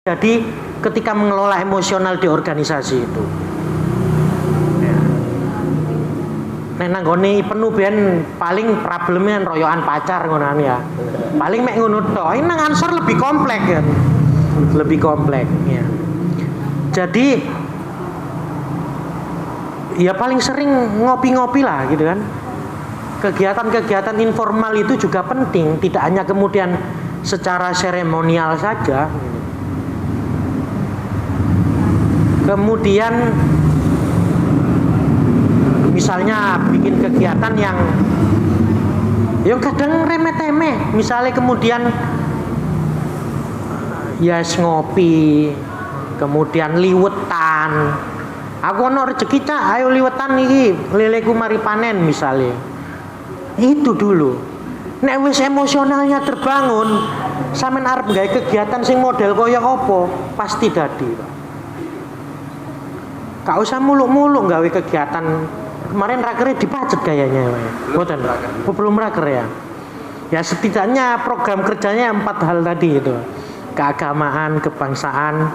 Jadi ketika mengelola emosional di organisasi itu. Nek nanggone penuh ben paling problemnya royokan pacar ngono ya. Paling mek ngono tok. Ini nang Ansor lebih kompleks kan. Lebih kompleks ya. Jadi ya paling sering ngopi-ngopi lah gitu kan. Kegiatan-kegiatan informal itu juga penting, tidak hanya kemudian secara seremonial saja. Kemudian misalnya bikin kegiatan yang kadang remeh-temeh, misalnya kemudian ya ngopi, kemudian liwetan. Aku ono rezeki cak, ayo liwetan iki, leleku mari panen misalnya. Itu dulu. Nek wis emosionalnya terbangun, sampean arep gawe kegiatan sing model kaya apa, pasti dadi, Pak. Gak usah muluk-muluk gawe kegiatan. Kemarin rakernya dipacet kayaknya, Pak. Belum raker ya. Ya setidaknya program kerjanya 4 hal tadi itu. Keagamaan, kebangsaan,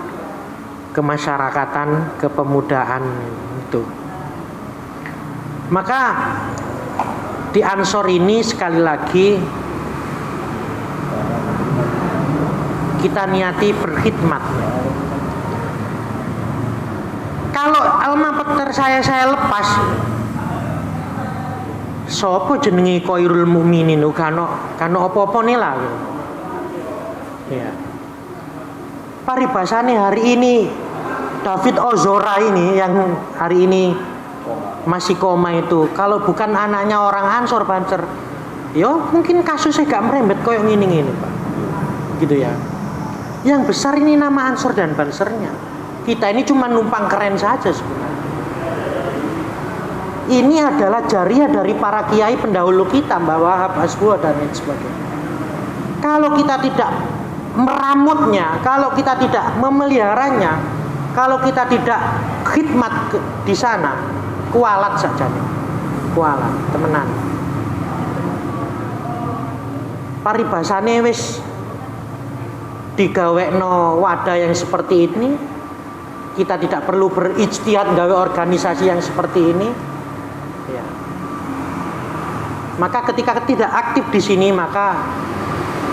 kemasyarakatan, kepemudaan itu. Maka di Ansor ini sekali lagi kita niati berkhidmat. Kalau alma mater saya lepas, sopo jenengi Khairul Mukminin kano apa-apa nih lah. Ya. Paribasane hari ini David Ozora ini yang hari ini masih koma itu, kalau bukan anaknya orang Ansor Banser, yo mungkin kasusnya gak merembet koyok ngini Pak, gitu ya. Yang besar ini nama Ansor dan Bansernya. Kita ini cuma numpang keren saja sebenarnya. Ini adalah jariah dari para kiai pendahulu kita, Mbak Wahab, Hasbuah dan lain sebagainya. Kalau kita tidak meramutnya, kalau kita tidak memeliharanya, kalau kita tidak khidmat di sana, kualat saja nih, kualat temenan. Paribasane wis digawekno wadah yang seperti ini, kita tidak perlu berijtihad gawe organisasi yang seperti ini. Ya. Maka ketika tidak aktif di sini, maka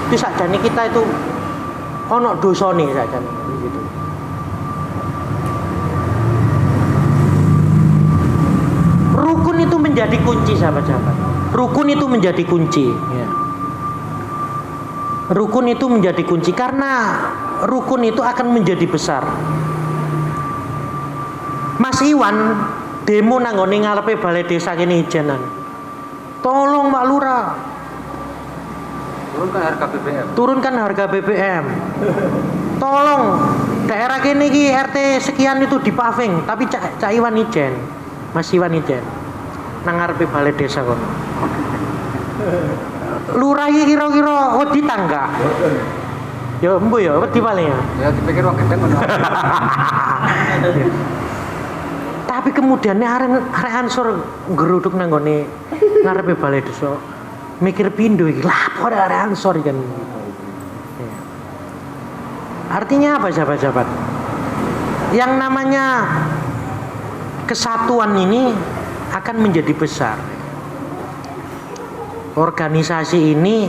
itu saja nih kita itu ono dosane saja nih, gitu. Rukun itu menjadi kunci, sahabat-sahabat. Rukun itu menjadi kunci. Ya. Rukun itu menjadi kunci karena rukun itu akan menjadi besar. Mas Iwan demo nanggone ngarepe balai desa kene ijenan. Tolong Pak Lurah. Turunkan harga BBM. Tolong daerah kene iki RT sekian itu dipaving, tapi Cak Iwan ijen. Mas Iwan ijen nang ngarepe balai desa kono. Lurah iki kira-kira wedi tangga. Ya embu ya wedi paling ya. Ya dipikir wong gendeng ngono. Tapi kemudian arek Ansor geruduk nang gone ngarepe balai desa. Mikir pindho iki, lah apa arek Ansor kan. Ya. Artinya apa sahabat-sahabat? Yang namanya kesatuan ini akan menjadi besar. Organisasi ini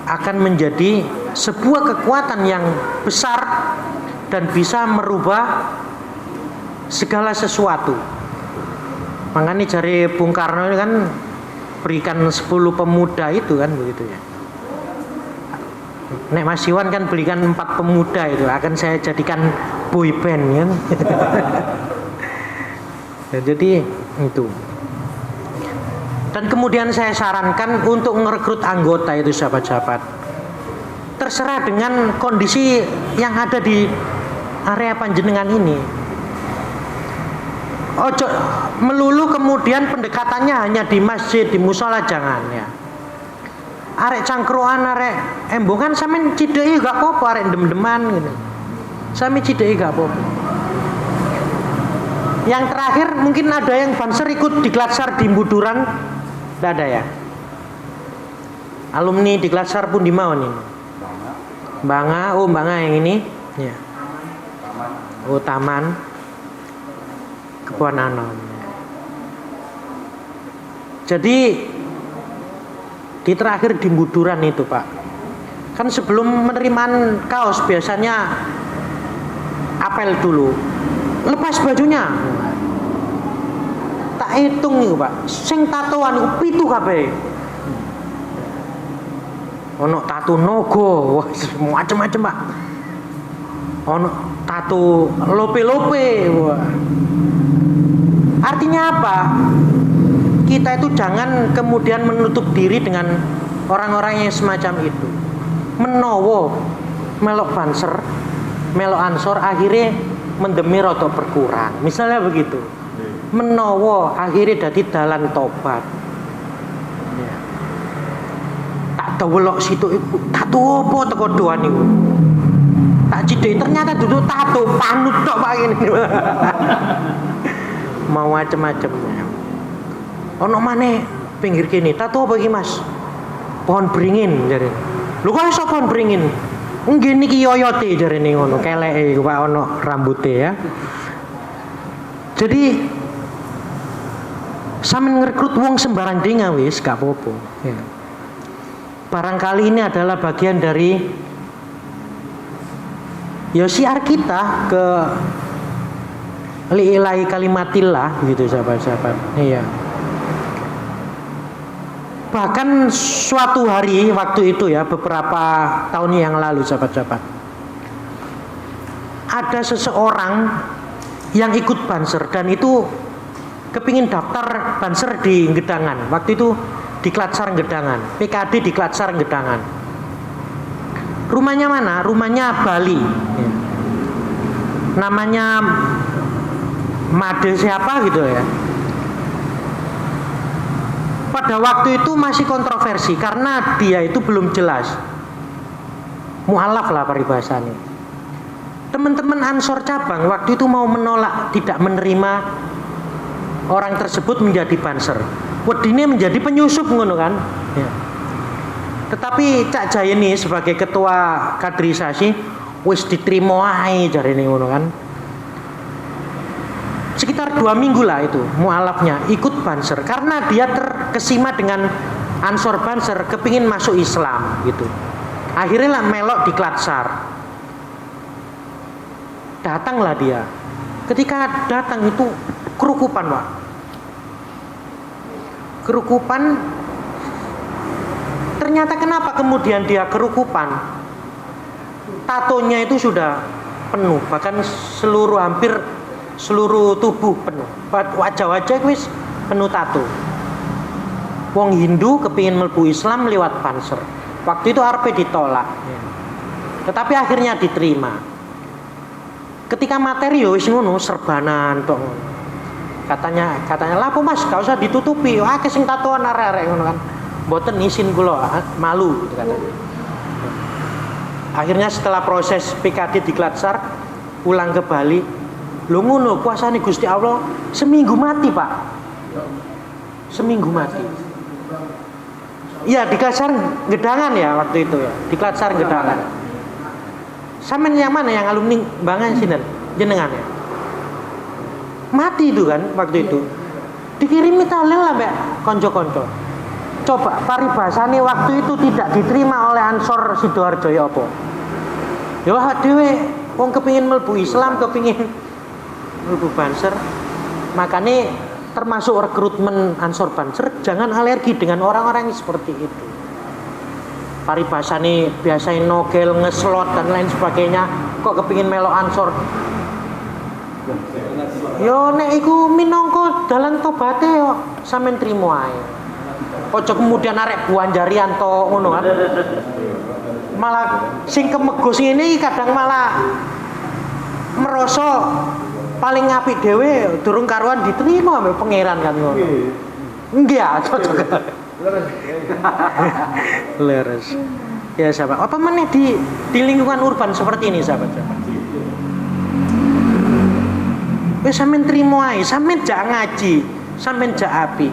akan menjadi sebuah kekuatan yang besar dan bisa merubah segala sesuatu. Makanya dari Bung Karno kan berikan 10 pemuda itu kan begitu ya. Nek Mas Iwan kan belikan 4 pemuda itu akan saya jadikan boy band kan. Ya, jadi itu. Dan kemudian saya sarankan untuk merekrut anggota itu sahabat-sahabat. Terserah dengan kondisi yang ada di area panjenengan ini. Ojo melulu kemudian pendekatannya hanya di masjid, di musola, jangan ya. Arek cangkruan, arek embongan sampean cideki gak apa-apa, arek dem-deman gitu. Sampe cideki gak apa-apa. Yang terakhir mungkin ada yang Banser ikut di Klatsar di Buduran. Tidak ada ya. Alumni di Klatsar pun di mawon ini. Mbanga yang ini. Ya. Oh, taman. Kebun Anom. Jadi di terakhir di Buduran itu, Pak. Kan sebelum penerimaan kaos biasanya apel dulu. Lepas bajunya. Tak hitung nih, Pak. Sing tatoan iku 7 kabeh. Ono tato nogo, wah macam-macam, Pak. Ono tato lope-lope, wah. Artinya apa? Kita itu jangan kemudian menutup diri dengan orang-orang yang semacam itu. Menowo melok banser, melok ansor, akhirnya mendemi rotok berkurang. Misalnya begitu. Menowo akhirnya dadi dalan tobat. Ya. Tak dawelok situ iku tato apa teko doan iku. Tak cidek ternyata duduk tato panut tok Pak ngene. Mau macam-macam. Ono maneh pinggir kene, tato apa iki Mas? Pohon beringin jare. Lho kok iso pohon beringin? Nggih niki yoyote jarene ngono, keleke iku Pak ono rambuté ya. Jadi sampeyan ngrekrut wong sembarang dinga wis gak apa-apa. Ya. Barangkali ini adalah bagian dari ya siar kita ke li'ilai kalimatillah gitu sahabat-sahabat. Iya. Bahkan suatu hari waktu itu ya beberapa tahun yang lalu sahabat-sahabat, ada seseorang yang ikut banser dan itu kepingin daftar banser di Gedangan. Waktu itu di Klatsar Gedangan, PKD di Klatsar Gedangan. Rumahnya mana? Rumahnya Bali. Ya. Namanya Made siapa gitu ya. Pada waktu itu masih kontroversi karena dia itu belum jelas. Mu'alaf lah paribahasannya. Teman-teman Ansor cabang waktu itu mau menolak, tidak menerima orang tersebut menjadi banser. Wedine menjadi penyusup ngono kan. Ya. Tetapi Cak Jayeni sebagai ketua kaderisasi wis diterima ae jarene ngono kan. Sekitar 2 minggu lah itu mualafnya ikut banser karena dia terkesima dengan Ansor Banser, kepingin masuk Islam gitu. Akhirnya lah melok di Klatsar. Datanglah dia. Ketika datang itu kerukupan, Pak. Kerukupan. Ternyata kenapa kemudian dia kerukupan? Tatonya itu sudah penuh, bahkan hampir seluruh tubuh penuh. Wajah-wajah wis penuh tato. Wong Hindu kepingin mlebu Islam lewat banser. Waktu itu arepe ditolak. Tetapi akhirnya diterima. Ketika materi wis ngono serbanan tok. Katanya lah apa Mas, gak usah ditutupi. Akeh sing tatoan arek-arek ngono kan. Mboten izin kula, malu gitu katanya. Akhirnya setelah proses PKD di Klatsar pulang ke Bali, lho ngono kuasane Gusti Allah seminggu mati, Pak. Seminggu mati. Iya, di Klatsar Gedangan ya waktu itu ya. Di Klatsar Gedangan. Sampeyan yang mana yang alumni Bangan sinten? Jenengan ya. Mati itu kan waktu itu. Dikirimi talel lah Mbak konco-konco. Coba paribasane waktu itu tidak diterima oleh Ansor Sidoarjo ya apa? Ya wah dhewe wong kepingin mlebu Islam, kepingin mlebu banser. Makanya termasuk rekrutmen Ansor Banser jangan alergi dengan orang-orang yang seperti itu. Paribasane biasain nogel, ngeslot dan lain sebagainya, kok kepingin melok Ansor. Yo nek iku minangka dalan tobaté yo sampean trimo ae. Ojo kemudian arek buanjarian to ngono kan. Malah sing kemegos ngene kadang malah merasa paling apik dhewe durung karuan diterima ambek pangeran kan ngono. Nggih ya cocok. Leres. Ya sahabat, apa meneh di lingkungan urban seperti ini sahabat-sahabat. Wis sampean trimo ae, sampean jak ngaji, sampean jak apik.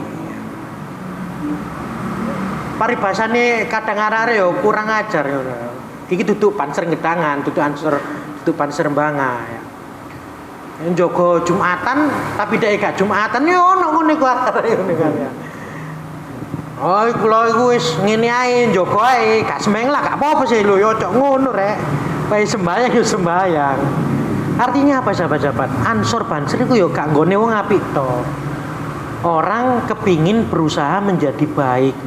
Paribasane kadang arek yo kurang ajar yo. Iki duduk panser ngedangan, duduk panser mbanga ya. Njogo Jumatan tapi dek gak Jumatan ya ono ngene ku arek ngene kan ya. Oh, kula iku wis ngene ae njogo ae, gak semeng lah, gak apa-apa sih lho, yo cok ngono rek. Bae sembayang yo sembayang. Artinya apa sahabat-sahabat? Ansor Banser iku yo gak nggone wong apik to. Orang kepingin berusaha menjadi baik.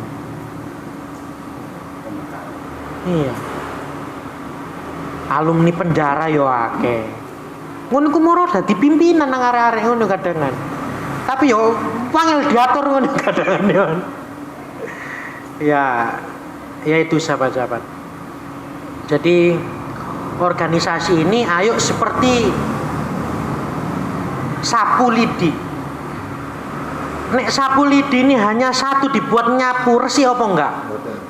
Iya. Alumni penjara yo akeh. Ngono ku moro dadi pimpinan nang arek-arek ngono kadangan. Tapi yo wangel diatur ngono kadangan yo. Ya itu sahabat-sahabat. Jadi organisasi ini ayo seperti sapu lidi. Nek sapu lidi ini hanya satu dibuat nyapu, resik apa enggak?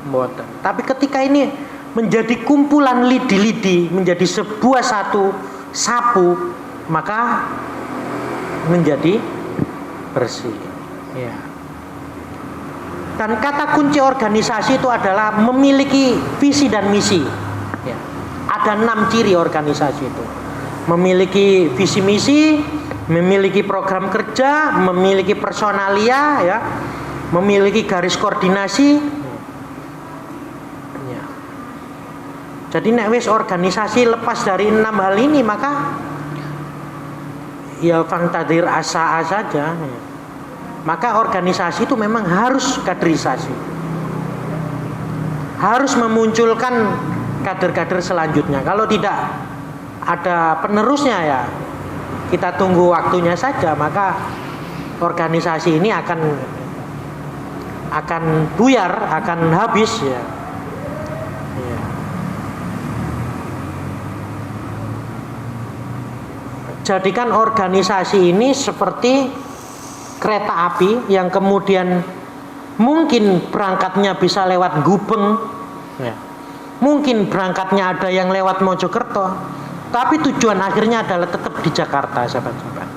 Mboten. Tapi ketika ini menjadi kumpulan lidi-lidi, menjadi sebuah satu sapu, maka menjadi bersih. Ya. Dan kata kunci organisasi itu adalah memiliki visi dan misi. Ya. Ada 6 ciri organisasi itu. Memiliki visi misi, memiliki program kerja, memiliki personalia, ya, memiliki garis koordinasi. Jadi nek wis organisasi lepas dari 6 hal ini, maka ya fangtadir asa saja. Maka organisasi itu memang harus kaderisasi. Harus memunculkan kader-kader selanjutnya. Kalau tidak ada penerusnya ya kita tunggu waktunya saja, maka organisasi ini akan buyar, akan habis ya. Jadikan organisasi ini seperti kereta api yang kemudian mungkin berangkatnya bisa lewat Gubeng, ya. Mungkin berangkatnya ada yang lewat Mojokerto, tapi tujuan akhirnya adalah tetap di Jakarta, sahabat-sahabat.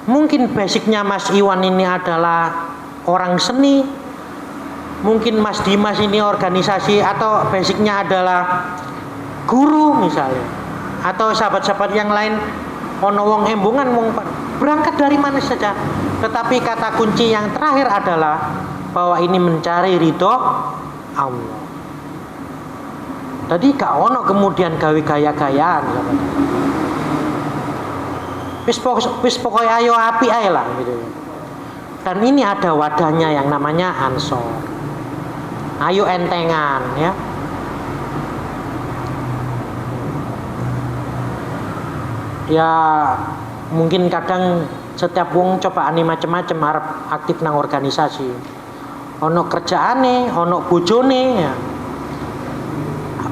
Mungkin basicnya Mas Iwan ini adalah orang seni, mungkin Mas Dimas ini organisasi atau basicnya adalah guru misalnya. Atau sahabat-sahabat yang lain ono wong embungan wong berangkat dari mana saja, tetapi kata kunci yang terakhir adalah bahwa ini mencari ridho Allah. Jadi gak ono kemudian gawe gaya-gayaan. Wis pokoknya ayo api ae lah gitu. Dan ini ada wadahnya yang namanya Ansor. Ayo entengan ya. Ya mungkin kadang setiap wong cobaan macam-macam arep aktif nang organisasi. Ono kerjaane, ono bojone ya.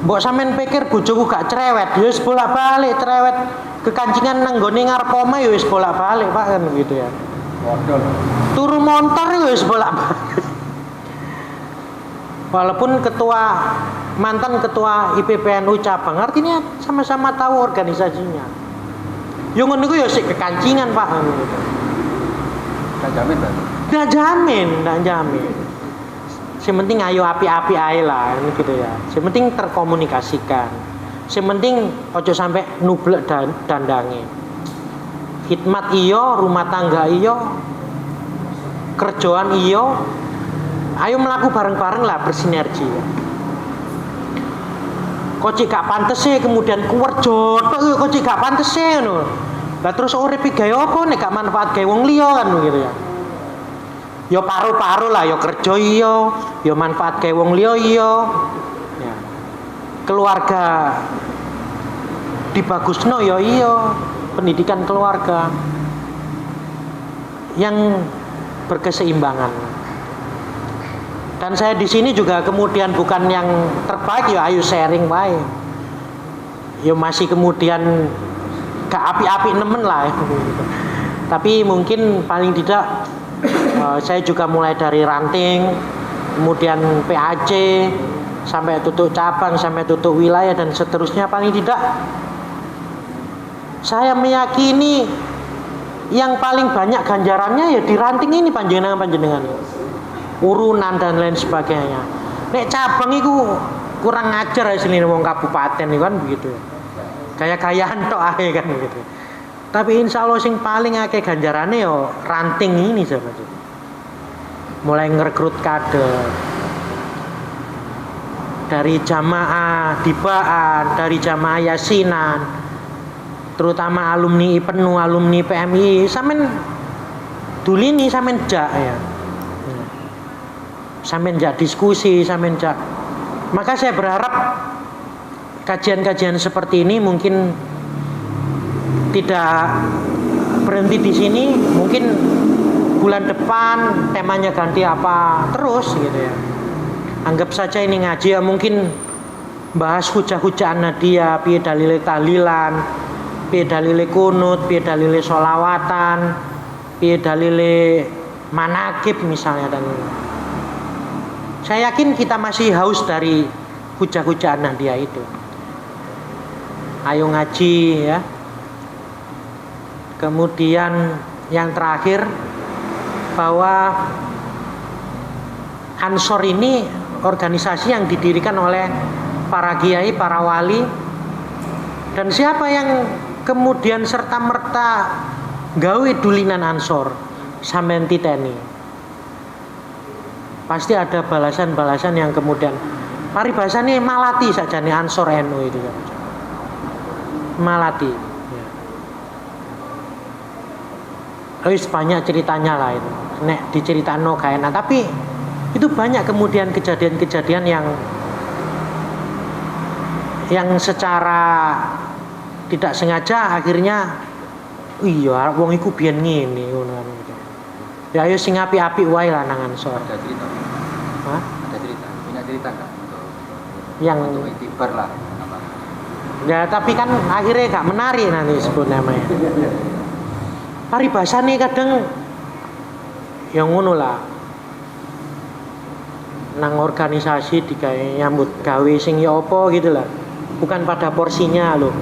Mbok sampean pikir bojoku gak cerewet, ya wis bolak-balik cerewet kekancingan nang gone ngarep omah ya wis bolak-balik Pak kan gitu ya. Waduh. Turu montor ya wis bolak-balik. Walaupun mantan ketua IPPNU cabang, artinya sama-sama tahu organisasinya. Yo ngono iku yo sik kekancingan Pak gitu. Enggak jamin Pak. Enggak jamin. Yang penting ayo api-api ae lah gitu ya. Yang penting terkomunikasikan. Yang penting ojo sampai nublek dandange. Khidmat iyo, rumah tangga iyo, kerjaan iyo. Ayo melaku bareng-bareng lah bersinergi. Kocik gak pantes sih kemudian kuwerjo tok kocik gak pantes sih ngono. Lah terus urip iki gawe apa nek gak manfaat gawe wong liya kan gitu ya. Ya paru-paru lah ya kerja iya, ya manfaat gawe wong liya iya. Ya. Keluarga dibagusno ya iya, pendidikan keluarga yang berkeseimbangan. Dan saya di sini juga kemudian bukan yang terbaik ya ayo sharing wae. Ya masih kemudian gak api-api nemen lah ya. Tapi mungkin paling tidak saya juga mulai dari ranting, kemudian PAC sampai tutup cabang, sampai tutup wilayah dan seterusnya. Paling tidak saya meyakini yang paling banyak ganjarannya ya di ranting ini panjenengan urunan dan lain sebagainya. Nek cabang itu kurang ngajar asline wong kabupaten itu kan begitu. Gaya-gayaan tok ae kan begitu. Tapi insya Allah sing paling akeh ganjarane yo ranting ini sahabat. Mulai ngerekrut kader dari jamaah dibaan, dari jamaah yasinan, terutama alumni penuh, alumni PMI, sampean dulini sampean jak ya. Sampean jak diskusi, sampean jak. Maka saya berharap kajian-kajian seperti ini mungkin tidak berhenti di sini, mungkin bulan depan temanya ganti apa terus gitu ya. Anggap saja ini ngaji ya, mungkin bahas hujah-hujah Nadia, piye dalile tahlilan, piye dalile kunut, piye dalile sholawatan, piye dalile manakib misalnya dan saya yakin kita masih haus dari hujah-hujah Nadia itu. Ayo ngaji ya. Kemudian yang terakhir bahwa Ansor ini organisasi yang didirikan oleh para kiai, para wali, dan siapa yang kemudian serta merta gawe dulinan Ansor sampean titeni. Pasti ada balasan-balasan yang kemudian paribasane malati sakjane Ansor NU itu kan. Malati. Wis banyak ceritanya lah itu. Nek diceritakno gak enak, tapi itu banyak kemudian kejadian-kejadian yang secara tidak sengaja akhirnya iya wong iku biyen ngene ngono. Ya ayo sing apik-apik wae lah nang Ansor. Ada cerita. Hah? Ada cerita. Punya cerita enggak yang untuk itibar lah apa? Ya tapi kan akhirnya gak menarik nanti sebut namanya. Paribasane kadang yang ngono lah. Nang organisasi digawe nyambut gawe sing ya apa gitu lah. Bukan pada porsinya loh.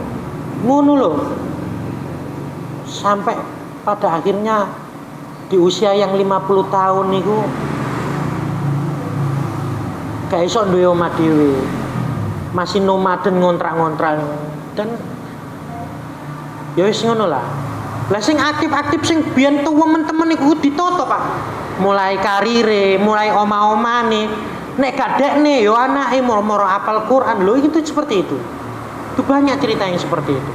Ngono loh. Sampai pada akhirnya di usia yang 50 tahun niku gak iso duwe omah dhewe. Masih nomaden ngontrak-ngontrak dan ya wis ngono lah. Lah sing aktif-aktif sing biyen tuwa temen iku ditoto, Pak. Mulai karire, mulai omah-omane. Nek gak dekne yo anake moro-moro apal Quran. Lho itu seperti itu. Itu banyak cerita yang seperti itu.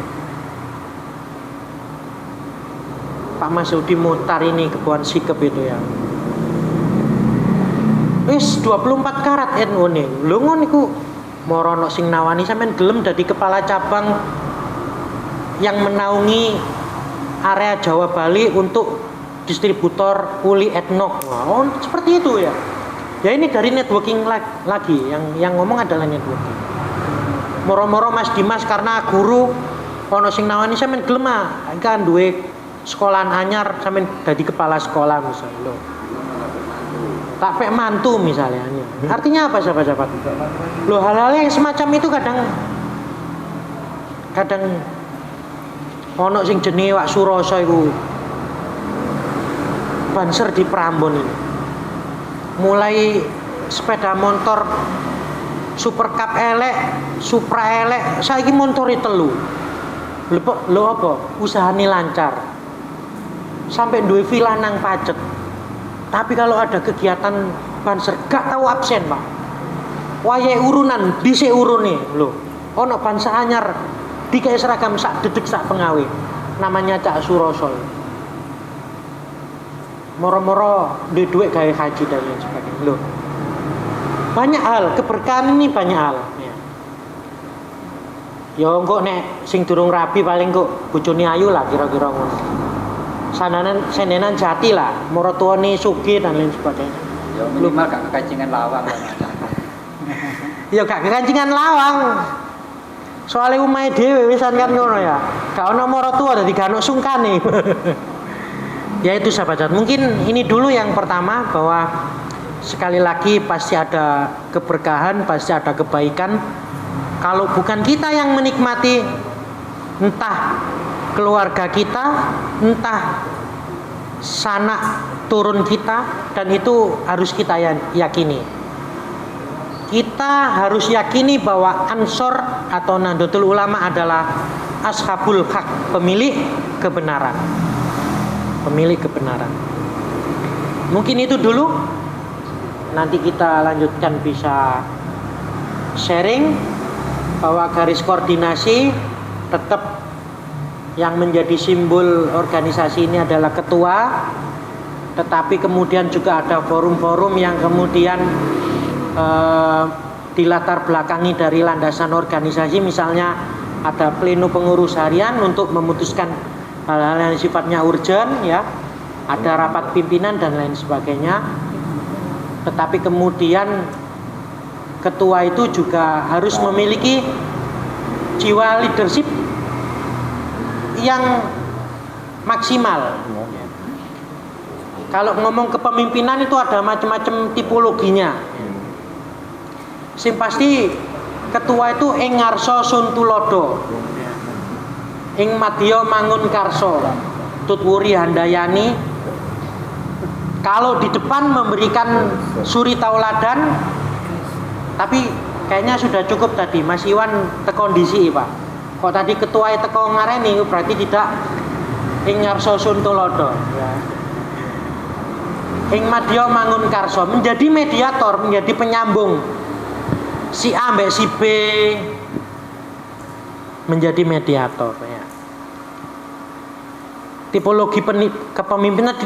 Pak Masudi Muhtar ini Kebon Sikep itu ya. Wis 24 karat NU ne. Lho ngono iku moro ono sing nawani sampean gelem dadi kepala cabang yang menaungi area Jawa Bali untuk distributor Uli Etnok. Oh, seperti itu ya. Ya ini dari networking lagi yang ngomong adalah networking. Moro-moro Mas Dimas karena guru ono sing nawani sampean gelem kan duwe sekolahan anyar sampean dadi kepala sekolah misalnya lho. Tak pek mantu misalnya. Artinya apa sahabat-sahabat? Loh hal-hal yang semacam itu kadang ono sing jenenge Wak Suroso iku banser di Prambon ini. Mulai sepeda motor Super Cup elek, Supra elek, saiki montore telu. Lho apa? Usahane lancar. Sampai duwe villa nang Pacet. Tapi kalau ada kegiatan banser gak tahu absen, Pak. Wayahe urunan, dhisik urune. Lho, ono banser anyar dikai seragam sak dedek sak pengawe. Namanya Cak Suroso. Moro-moro duit gawe haji dan lain sebagainya. Loh. Banyak hal, keberkahan ini banyak hal. Ya. Ya kok nek sing durung rabi paling kok bojone ayu lah kira-kira ngono. Senenan jati lah, moro tuane sugih dan lain sebagainya. Ya minimal gak kekancingan lawang lah. Ya gak kekancingan lawang. Soale umahe dhewe wisan kan ngono ya. Gak ono moro tua dadi gak ono sungkane. Ya itu sahabat. Mungkin ini dulu yang pertama bahwa sekali lagi pasti ada keberkahan, pasti ada kebaikan. Kalau bukan kita yang menikmati, entah keluarga kita, entah sanak turun kita, dan itu harus kita yakini. kita harus yakini bahwa Ansor atau Nahdlatul Ulama adalah ashabul haq, pemilik kebenaran. Pemilik kebenaran. Mungkin itu dulu. Nanti kita lanjutkan, bisa sharing bahwa garis koordinasi tetap yang menjadi simbol organisasi ini adalah ketua, tetapi kemudian juga ada forum-forum yang kemudian dilatar belakangi dari landasan organisasi, misalnya ada pleno pengurus harian untuk memutuskan hal-hal yang sifatnya urgent, ya, ada rapat pimpinan dan lain sebagainya. Tetapi kemudian ketua itu juga harus memiliki jiwa leadership yang maksimal. Kalau ngomong kepemimpinan itu ada macam-macam tipologinya. Sing pasti ketua itu ing ngarsa sun tulodo, ing madya mangun karso, tutwuri handayani. Kalau di depan memberikan suri tauladan, tapi kayaknya sudah cukup tadi. Mas Iwan tekondisi, Pak. Kok tadi ketua teko ngareni berarti tidak ing ngarsa sun tulodo. Ing madya mangun karso, menjadi mediator, menjadi penyambung si A mbek si B, menjadi mediator, ya. Tipologi kepemimpinan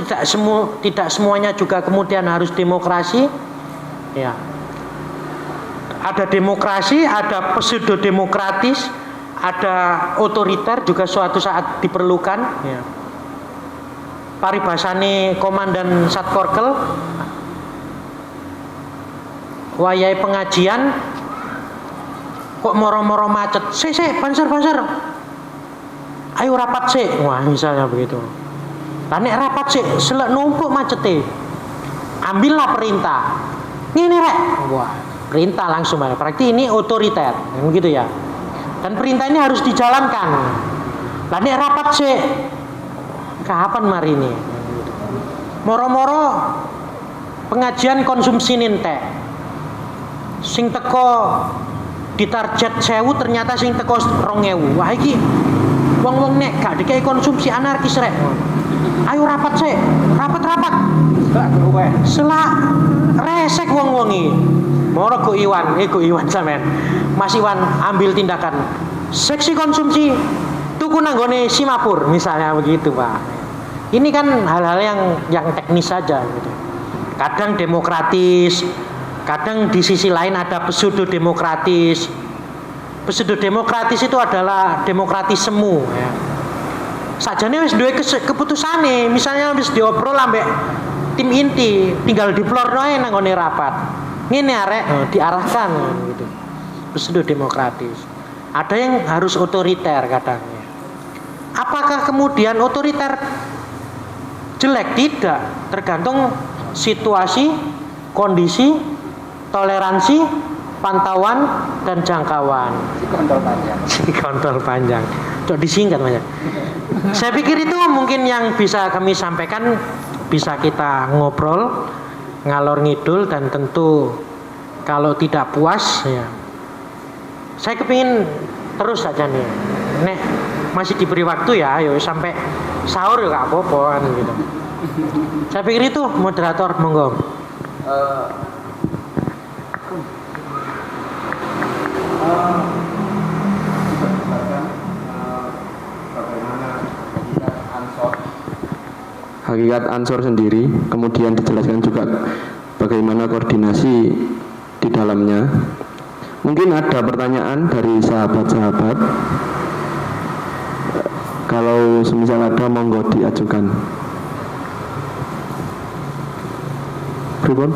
tidak semuanya juga kemudian harus demokrasi, ya. Ada demokrasi, ada pseudo demokratis, ada otoriter juga suatu saat diperlukan, ya. Paribasane komandan Satkorkel wayai pengajian kok moro-moro macet, banser ayo rapat sih, wah misalnya begitu. Nek rapat sih selek numpuk macete, ambillah perintah ini rek, wah perintah langsung aja. Berarti ini otoriter, begitu ya. Dan perintah ini harus dijalankan. Nek rapat sih, kapan mari ini? Moro-moro pengajian konsumsi ninte, sing teko ditarget 1000 ternyata sing teko 2000. Wah iki wong-wong nek gak dikai konsumsi anarkis rek. Ayo rapat sik, rapat. Selak resek wong-wong iki. Moro Go Iwan sampean. Mas Iwan ambil tindakan. Seksi konsumsi tuku nanggone Simapur misalnya begitu, Pak. Ini kan hal-hal yang teknis saja gitu. Kadang demokratis, kadang di sisi lain ada pseudo demokratis. Pseudo demokratis itu adalah demokratis semu, ya. Sajane wis duwe keputusane, misalnya wis diobrol ambek tim inti, tinggal diplorno ae nang ngone rapat. Ngene arek diarahkan gitu. Pseudo demokratis. Ada yang harus otoriter kadangnya. Apakah kemudian otoriter jelek? Tidak, tergantung situasi, kondisi, toleransi, pantauan dan jangkauan. Si kontol panjang. Cok disingkat Mas. Saya pikir itu mungkin yang bisa kami sampaikan, bisa kita ngobrol ngalor ngidul, dan tentu kalau tidak puas ya. Saya kepingin terus saja nih. Nek masih diberi waktu ya, ayo sampai sahur ya gak apa-apa kan gitu. Saya pikir itu moderator, monggo. Hakikat Ansor sendiri, kemudian dijelaskan juga bagaimana koordinasi di dalamnya. Mungkin ada pertanyaan dari sahabat-sahabat. Kalau semisal ada, monggo diajukan. Pripun?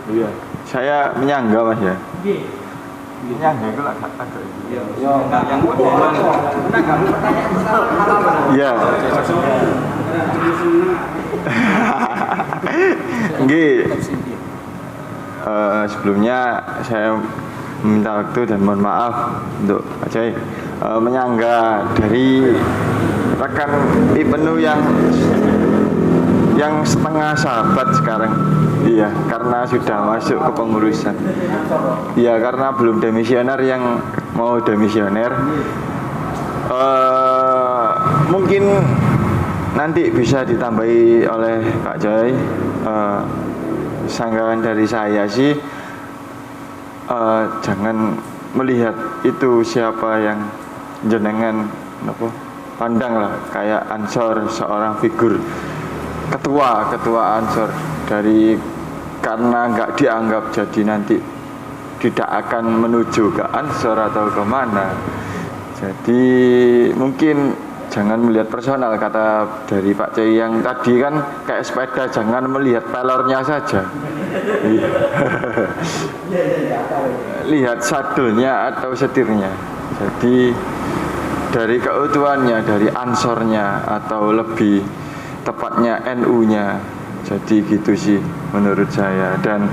Iya. Saya menyangga Mas ya. Menyangga itu agak Iya. Nggih. Sebelumnya saya meminta waktu dan mohon maaf untuk Pak Jai menyangga dari rekan Ibnu yang setengah sahabat sekarang. Iya, karena sudah masuk ke pengurusan. Iya, karena belum demisioner yang mau demisioner. Mungkin nanti bisa ditambahi oleh Pak Jai. Sanggahan dari saya sih, jangan melihat itu siapa yang jenengan pandang lah, kayak Ansor, seorang figur ketua Ansor, dari karena nggak dianggap jadi nanti tidak akan menuju ke Ansor atau kemana. Jadi mungkin jangan melihat personal, kata dari Pak Cai yang tadi kan kayak sepeda, jangan melihat pelornya saja. Lihat sadelnya atau setirnya. Jadi dari keutuhannya, dari Ansornya, atau lebih tepatnya NU-nya. Jadi gitu sih menurut saya. Dan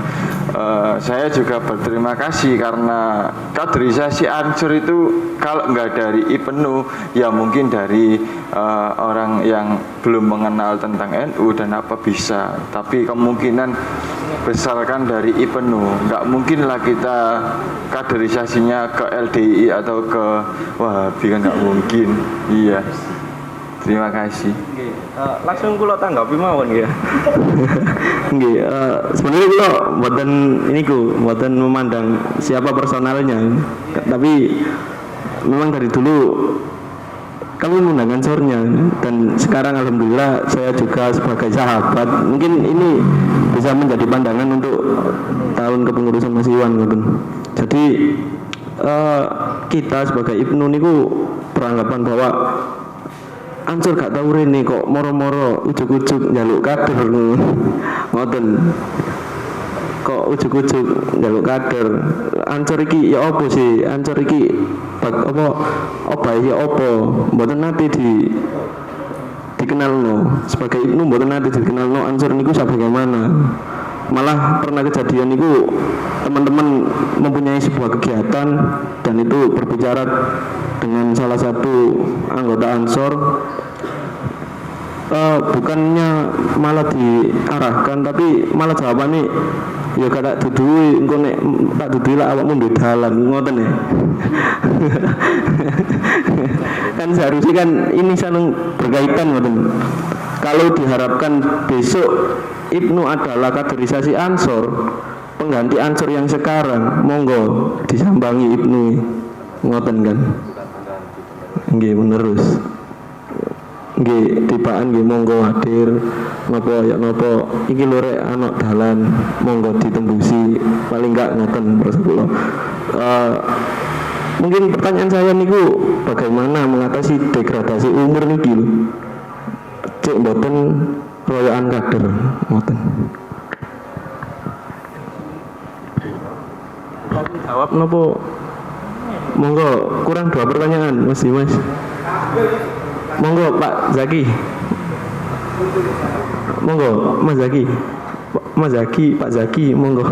saya juga berterima kasih karena kaderisasi Ansor itu kalau nggak dari Ibnu ya mungkin dari orang yang belum mengenal tentang NU dan apa bisa. Tapi kemungkinan besarkan dari Ibnu, nggak mungkin lah kita kaderisasinya ke LDI atau ke Wahabi, kan nggak mungkin. Iya. Terima kasih. Langsung kula tanggapi mawon ya. Nggih, sebenarnya kula mboten memandang siapa personalnya. Tapi memang dari dulu kami mengundang Ansornya, dan sekarang alhamdulillah saya juga sebagai sahabat. Mungkin ini bisa menjadi pandangan untuk tahun kepengurusan Mas Iwan ngoten. Jadi kita sebagai Ibnu niku beranggapan bahwa Ansor gak tau rene kok moro-moro ujug-ujug njaluk kader ngoten. Kok ujug-ujug njaluk kader. Ansor iki ya apa sih? Ansor iki apa ya apa? Mboten nate dikenalno. Sebagai Ibnu mboten nate dikenalno Ansor niku sebagaimana. Malah pernah kejadian niku teman-teman mempunyai sebuah kegiatan dan itu berbicara dengan salah satu anggota Ansor, bukannya malah diarahkan tapi malah jawabannya ya kata dudui engko nek tak dudui lah awakmu ndek dalan ngoten ya. Kan seharusnya kan ini saling berkaitan ngoten. Kalau diharapkan besok Ibnu adalah kaderisasi Ansor, pengganti Ansor yang sekarang, monggo disambangi Ibnu ngoten kan. Nggih menerus. Nggih tibaan nggih monggo hadir napa iki lho rek ana dalan monggo ditembusi, paling enggak ngoten Rasulullah. Mungkin pertanyaan saya niku bagaimana mengatasi degradasi umur niki lho. Cek mboten royokan kader ngoten. Jawab napa? Monggo kurang 2 pertanyaan Mas Dimas. Monggo Pak Zaki. Monggo Mas Zaki. Pak Zaki monggo.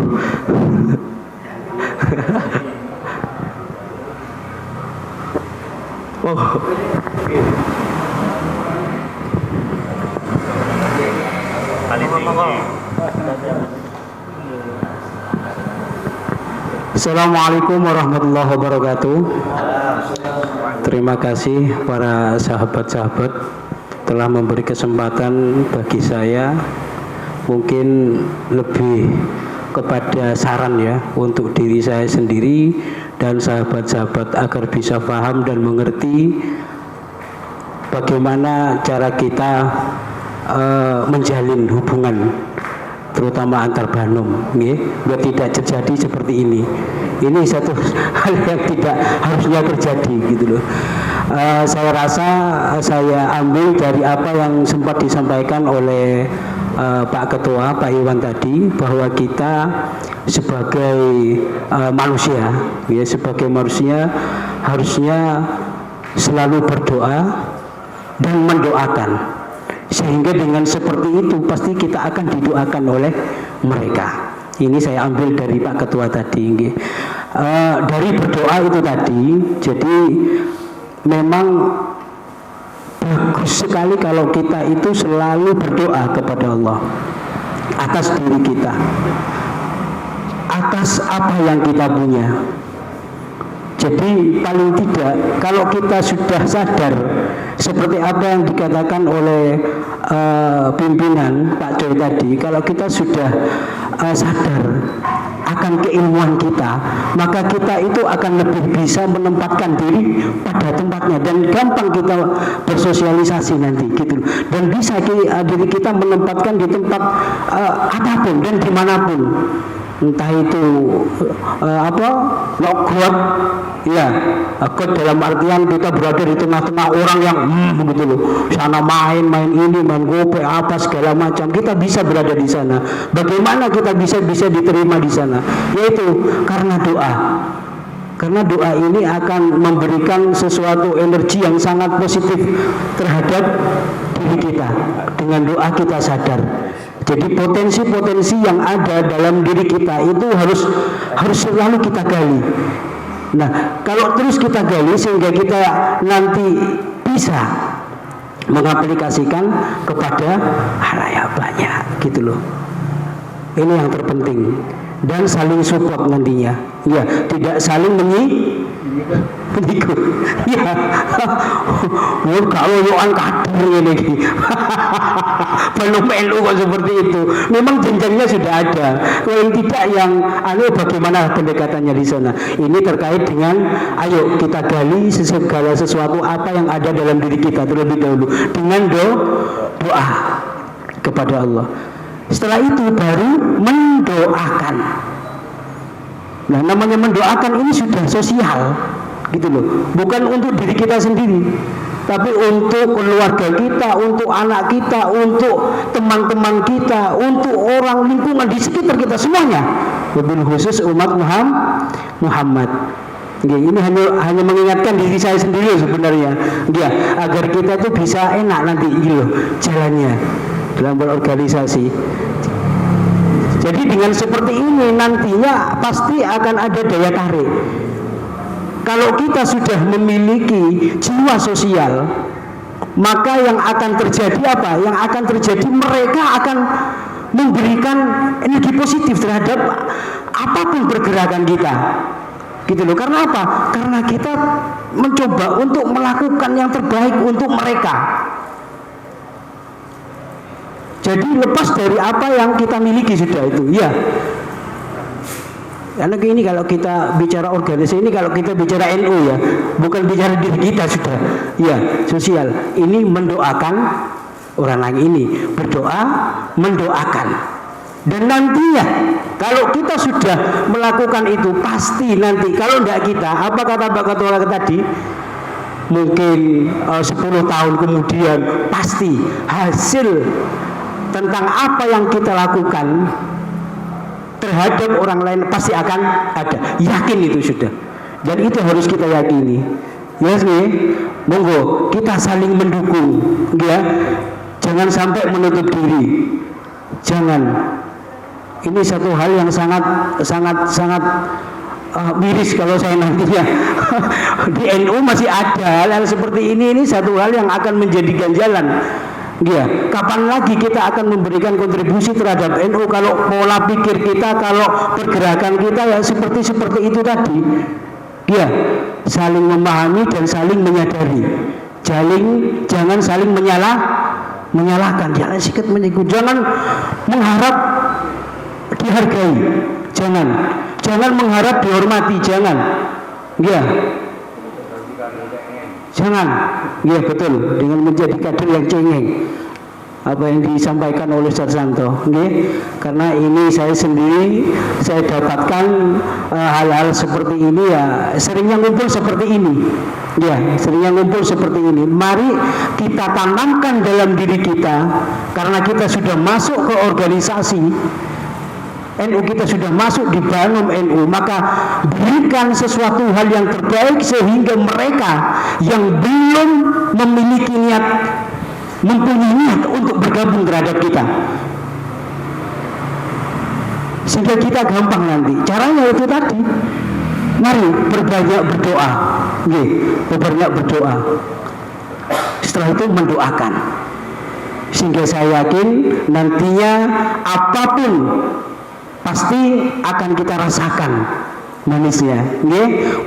Monggo. Assalamualaikum warahmatullahi wabarakatuh. Terima kasih para sahabat-sahabat telah memberi kesempatan bagi saya, mungkin lebih kepada saran ya untuk diri saya sendiri dan sahabat-sahabat agar bisa paham dan mengerti bagaimana cara kita menjalin hubungan terutama antar Banum, biar tidak terjadi seperti ini. Ini satu hal yang tidak harusnya terjadi gitu loh. Saya rasa saya ambil dari apa yang sempat disampaikan oleh Pak Ketua, Pak Iwan tadi, bahwa kita sebagai manusia, ya sebagai manusia harusnya selalu berdoa dan mendoakan, sehingga dengan seperti itu pasti kita akan didoakan oleh mereka. Ini saya ambil dari Pak Ketua tadi. Dari berdoa itu tadi, jadi memang bagus sekali kalau kita itu selalu berdoa kepada Allah atas diri kita, atas apa yang kita punya. Jadi paling tidak kalau kita sudah sadar seperti apa yang dikatakan oleh pimpinan Pak Joy tadi, kalau kita sudah sadar akan keilmuan kita, maka kita itu akan lebih bisa menempatkan diri pada tempatnya dan gampang kita bersosialisasi nanti gitu, dan bisa diri kita menempatkan di tempat apapun dan dimanapun, entah itu God, ya God dalam artian kita berada di tengah-tengah orang yang begitu loh, sana main ini, main gope apa segala macam, kita bisa berada di sana. Bagaimana kita bisa diterima di sana? Yaitu karena doa. Karena doa ini akan memberikan sesuatu energi yang sangat positif terhadap diri kita. Dengan doa kita sadar. Jadi potensi-potensi yang ada dalam diri kita itu harus selalu kita gali. Nah, kalau terus kita gali sehingga kita nanti bisa mengaplikasikan kepada halayak banyak, gitu loh. Ini yang terpenting, dan saling support nantinya. Ya, tidak saling menyikut. Ya, kalau yoan kader ini, belum PNU kok seperti itu. Memang jenjangnya sudah ada. Kalau tidak yang bagaimana pendekatannya di sana? Ini terkait dengan, ayo kita gali segala sesuatu apa yang ada dalam diri kita terlebih dahulu dengan doa kepada Allah. Setelah itu baru mendoakan. Nah, namanya mendoakan ini sudah sosial, gitu loh. Bukan untuk diri kita sendiri, tapi untuk keluarga kita, untuk anak kita, untuk teman-teman kita, untuk orang lingkungan di sekitar kita semuanya. Wabil khusus umat Muhammad. Ya, ini hanya mengingatkan diri saya sendiri sebenarnya, ya, agar kita tuh bisa enak nanti gitu loh jalannya dalam berorganisasi. Jadi dengan seperti ini nantinya pasti akan ada daya tarik. Kalau kita sudah memiliki jiwa sosial, maka yang akan terjadi apa? Yang akan terjadi mereka akan memberikan energi positif terhadap apapun pergerakan kita. Gitu loh. Karena apa? Karena kita mencoba untuk melakukan yang terbaik untuk mereka. Jadi lepas dari apa yang kita miliki sudah itu, ya. Karena ini kalau kita bicara organisasi ini, kalau kita bicara NU ya, bukan bicara diri kita sudah, ya sosial. Ini mendoakan orang lain, ini berdoa, mendoakan. Dan nantinya kalau kita sudah melakukan itu, pasti nanti kalau tidak kita, apa kata Pak Ketua tadi, mungkin 10 tahun kemudian pasti hasil tentang apa yang kita lakukan terhadap orang lain pasti akan ada. Yakin itu sudah. Dan itu harus kita yakini. Ya sih, monggo kita saling mendukung, ya. Jangan sampai menutup diri. Jangan. Ini satu hal yang sangat miris kalau saya nantinya di NU masih ada hal seperti ini satu hal yang akan menjadi ganjalan. Ya, kapan lagi kita akan memberikan kontribusi terhadap NU kalau pola pikir kita, kalau pergerakan kita ya seperti itu tadi. Ya, saling memahami dan saling menyadari. Jangan saling menyalahkan, jangan sikap menyikut, jangan mengharap dihargai, jangan mengharap dihormati, jangan. Ya. Jangan, ya betul, dengan menjadi kader yang cengeng. apa yang disampaikan oleh Ustaz Santo, nggih. Karena ini saya sendiri saya dapatkan hal-hal seperti ini ya, seringnya ngumpul seperti ini. Ya, seringnya ngumpul seperti ini. Mari kita tanamkan dalam diri kita, karena kita sudah masuk ke organisasi NU, kita sudah masuk di dalam NU, maka berikan sesuatu hal yang terbaik sehingga mereka yang belum memiliki niat, mempunyai niat untuk bergabung terhadap kita, sehingga kita gampang nanti. Caranya itu tadi, mari berbanyak berdoa, berbanyak berdoa. Setelah itu mendoakan, sehingga saya yakin nantinya apapun pasti akan kita rasakan manisnya.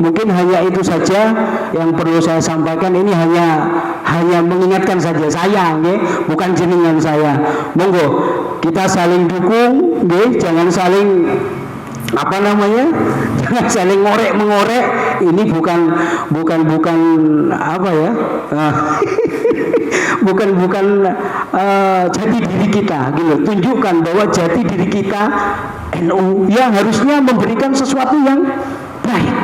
Mungkin hanya itu saja yang perlu saya sampaikan. Ini hanya mengingatkan saja saya, bukan jenengan saya. Monggo kita saling dukung, jangan saling jangan saling ngorek-mengorek. Ini bukan apa ya? bukan jati diri kita, gitu. Tunjukkan bahwa jati diri kita NU yang harusnya memberikan sesuatu yang baik.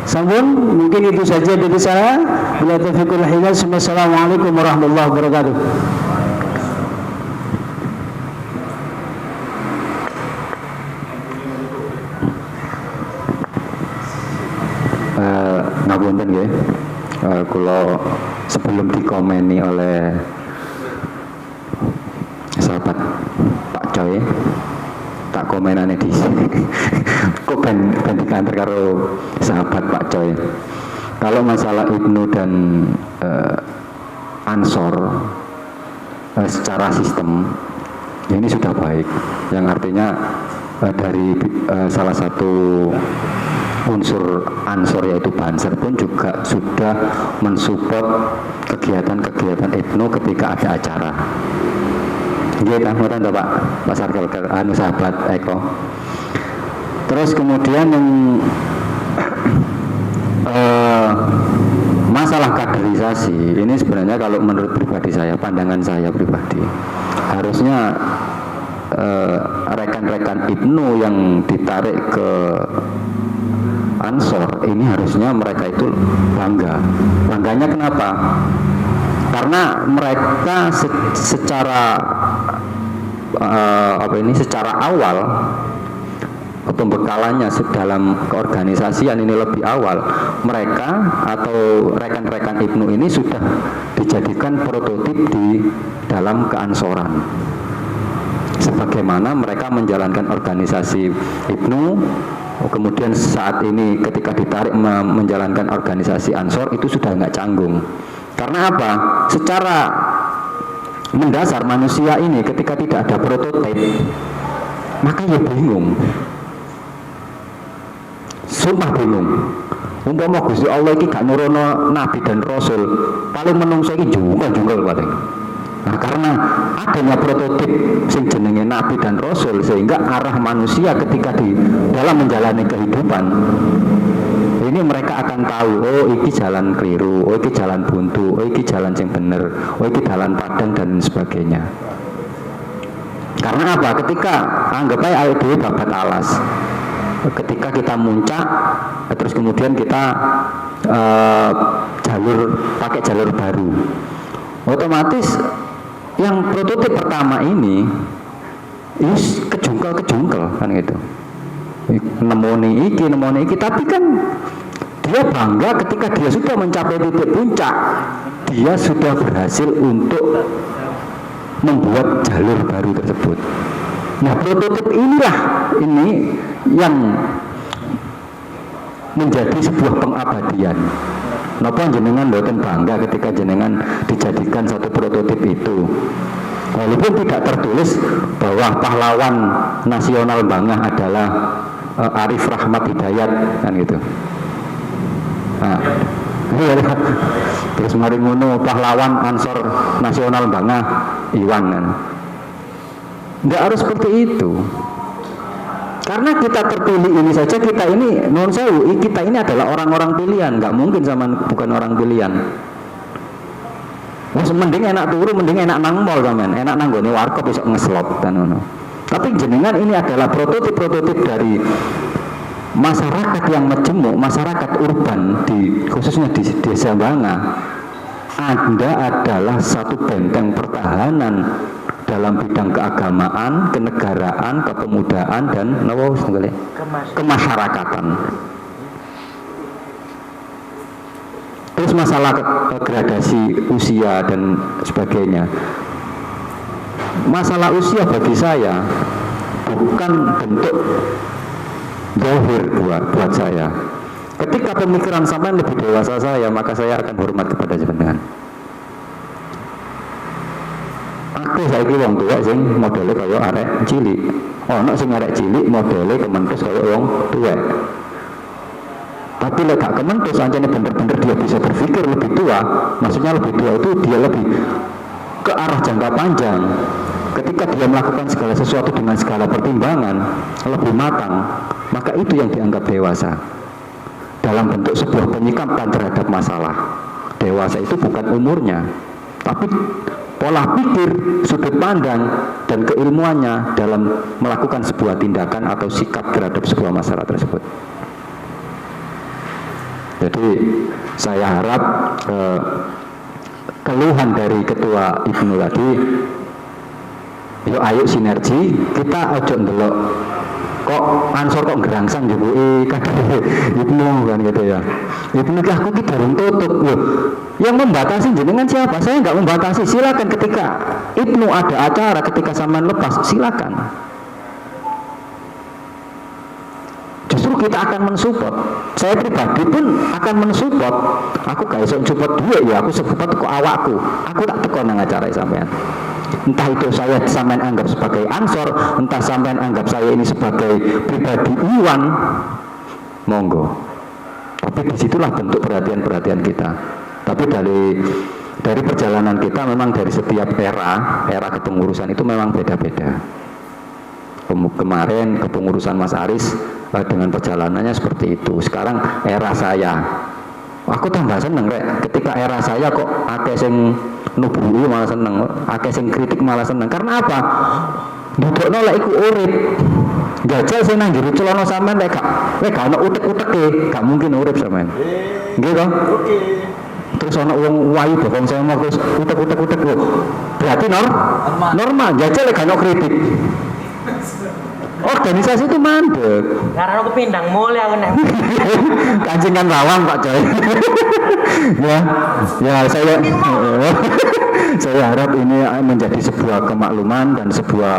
Sampun, mungkin itu saja dari saya. Bila taufiqul hidayah. Assalamualaikum warahmatullahi wabarakatuh. Ngapunten nggih. Kula sebelum dikomeni oleh sahabat Pak Coy, tak komenane di sini. Kok ben dikanter karo sahabat Pak Coy. Kalau masalah Ibnu dan Ansor secara sistem ya ini sudah baik, yang artinya dari salah satu unsur Ansor yaitu Banser pun juga sudah mensupport kegiatan-kegiatan Ibnu ketika ada acara. Nggih, ngoten to Pak Sarkel sahabat Eko. Terus kemudian yang masalah kaderisasi ini sebenarnya kalau menurut pribadi saya, pandangan saya pribadi, harusnya rekan-rekan Ibnu yang ditarik ke Ansor ini harusnya mereka itu bangga. Bangganya kenapa? Karena mereka secara secara awal pembekalannya dalam keorganisasian ini lebih awal, mereka atau rekan-rekan Ibnu ini sudah dijadikan prototip di dalam keansoran. Sebagaimana mereka menjalankan organisasi Ibnu, kemudian saat ini ketika ditarik menjalankan organisasi Ansor itu sudah nggak canggung. Karena apa? Secara mendasar manusia ini ketika tidak ada prototip, maka ya bingung. Sumpah bingung. Umpama Gusti Allah iki gak nurono nabi dan rasul, paling menungso iki jungkel paling. Nah, karena adanya prototip sing jenenge nabi dan rasul, sehingga arah manusia ketika di dalam menjalani kehidupan ini mereka akan tahu, oh iki jalan keliru, oh iki jalan buntu, oh iki jalan sing bener, oh iki jalan padang dan sebagainya. Karena apa? Ketika anggap aja ayo dhewe babat alas, ketika kita muncak terus kemudian kita pakai jalur baru, otomatis yang prototip pertama ini kejungkel kan gitu, nemoni iki, tapi kan dia bangga ketika dia sudah mencapai titik puncak, dia sudah berhasil untuk membuat jalur baru tersebut. Nah, prototip inilah ini yang menjadi sebuah pengabadian. Napa jenengan mboten bangga ketika jenengan dijadikan satu prototip itu? Walaupun tidak tertulis bahwa pahlawan nasional Bangah adalah Arif Rahmat Hidayat kan gitu. Nah, terus mari ngono pahlawan Ansor Nasional Bangah Iwan kan. Enggak harus seperti itu. Karena kita terpilih ini saja, kita ini non sewu, kita ini adalah orang-orang pilihan, nggak mungkin bukan orang pilihan. Wes mending enak turu, mending enak nang mall sampean, enak nang gone warkop iso ngeslot kan ngono. Tapi jenengan ini adalah prototip dari masyarakat yang majemuk, masyarakat urban khususnya di Desa Banga. Anda adalah satu benteng pertahanan dalam bidang keagamaan, kenegaraan, kepemudaan dan kemasyarakatan. Terus masalah gradasi usia dan sebagainya. Masalah usia bagi saya bukan bentuk zahir buat saya. Ketika pemikiran sampean lebih dewasa saya, maka saya akan hormat kepada jenengan. Aku saiki wong tua sing modele kaya arek cilik. Ana sing arek cilik modele kementus kaya wong tua. Tapi lek gak kementus ancene bener-bener dia bisa berpikir lebih tua. Maksudnya lebih tua itu dia lebih ke arah jangka panjang. Ketika dia melakukan segala sesuatu dengan segala pertimbangan, lebih matang, maka itu yang dianggap dewasa. Dalam bentuk sebuah penyikapan terhadap masalah. Dewasa itu bukan umurnya, tapi pola pikir, sudut pandang, dan keilmuannya dalam melakukan sebuah tindakan atau sikap terhadap sebuah masalah tersebut. Jadi saya harap keluhan dari Ketua Ibnu tadi, yuk ayo sinergi, kita ojo ndelok kok Ansor kok gerangsang jubuki kadang Ibnu kan gitu ya. Ibnu aku ki durung tutup loh. Yang membatasi jenengan siapa? Saya nggak membatasi. Silakan ketika Ibnu ada acara, ketika sampean lepas, silakan. Justru kita akan mensupport. Saya pribadi pun akan mensupport. Aku gak iso support duit ya, aku support kok awakku. Aku tak teko nang acara sampean. Entah itu saya sampean anggap sebagai Ansor, entah sampean anggap saya ini sebagai pribadi Iwan, monggo. Tapi disitulah bentuk perhatian-perhatian kita. Tapi dari perjalanan kita memang dari setiap era kepengurusan itu memang beda-beda. Kemarin kepengurusan Mas Aris dengan perjalanannya seperti itu. Sekarang era saya, aku tambah seneng rek. Ketika era saya kok akeh sing nubuhi malah seneng, akeh sing kritik malah seneng. Karena apa? Dudukno lek iku urip. Jajal sing nang jero celana sampean lek gak ono utek-uteke, gak mungkin urip sampean. Nggih to? Oke. Terus ana wong wayu bokong saya mau terus utek-utek lho. Berarti normal. Jajal lek gak ono kritik. Organisasi itu mandek. Karena aku pindang mulai aku nek. Kancingan lawang Pak Coy. ya saya harap ini menjadi sebuah kemakluman dan sebuah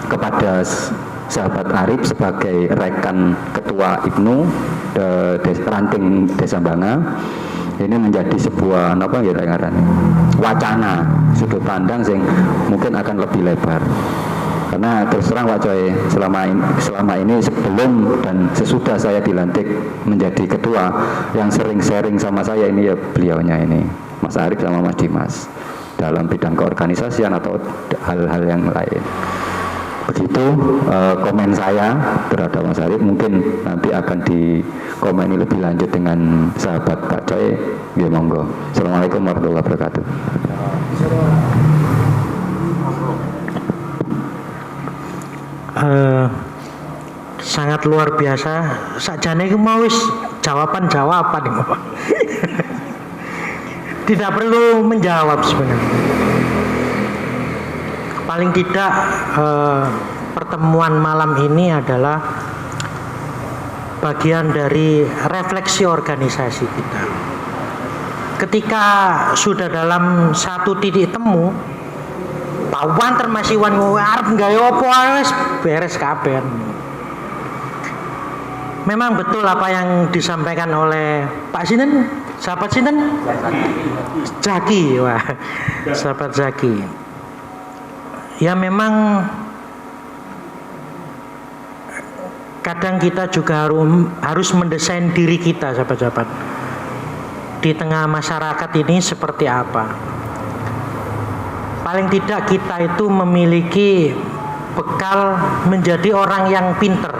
kepada sahabat Arif sebagai rekan Ketua Ibnu ranting Desa Banga. Ini menjadi sebuah wacana sudut pandang yang mungkin akan lebih lebar. Karena terus terang Pak Coy, selama ini sebelum dan sesudah saya dilantik menjadi ketua, yang sering sharing sama saya ini ya beliaunya ini, Mas Arif sama Mas Dimas, dalam bidang keorganisasian atau hal-hal yang lain. Begitu komen saya terhadap Mas Arif, mungkin nanti akan dikomeni lebih lanjut dengan sahabat Pak Coy. Ya monggo. Assalamualaikum warahmatullahi wabarakatuh. Sangat luar biasa. Sakjane iku mau wis jawaban-jawaban iki, Pak. Tidak perlu menjawab sebenarnya. Paling tidak pertemuan malam ini adalah bagian dari refleksi organisasi kita. Ketika sudah dalam satu titik temu, Pawan termasiwan arep gawe apa wis beres kabeh. Memang betul apa yang disampaikan oleh Pak Sinten, sahabat Sinten? Zaki, wah, sahabat Zaki. Ya memang kadang kita juga harus mendesain diri kita, sahabat-sahabat. Di tengah masyarakat ini seperti apa? Paling tidak kita itu memiliki bekal menjadi orang yang pinter,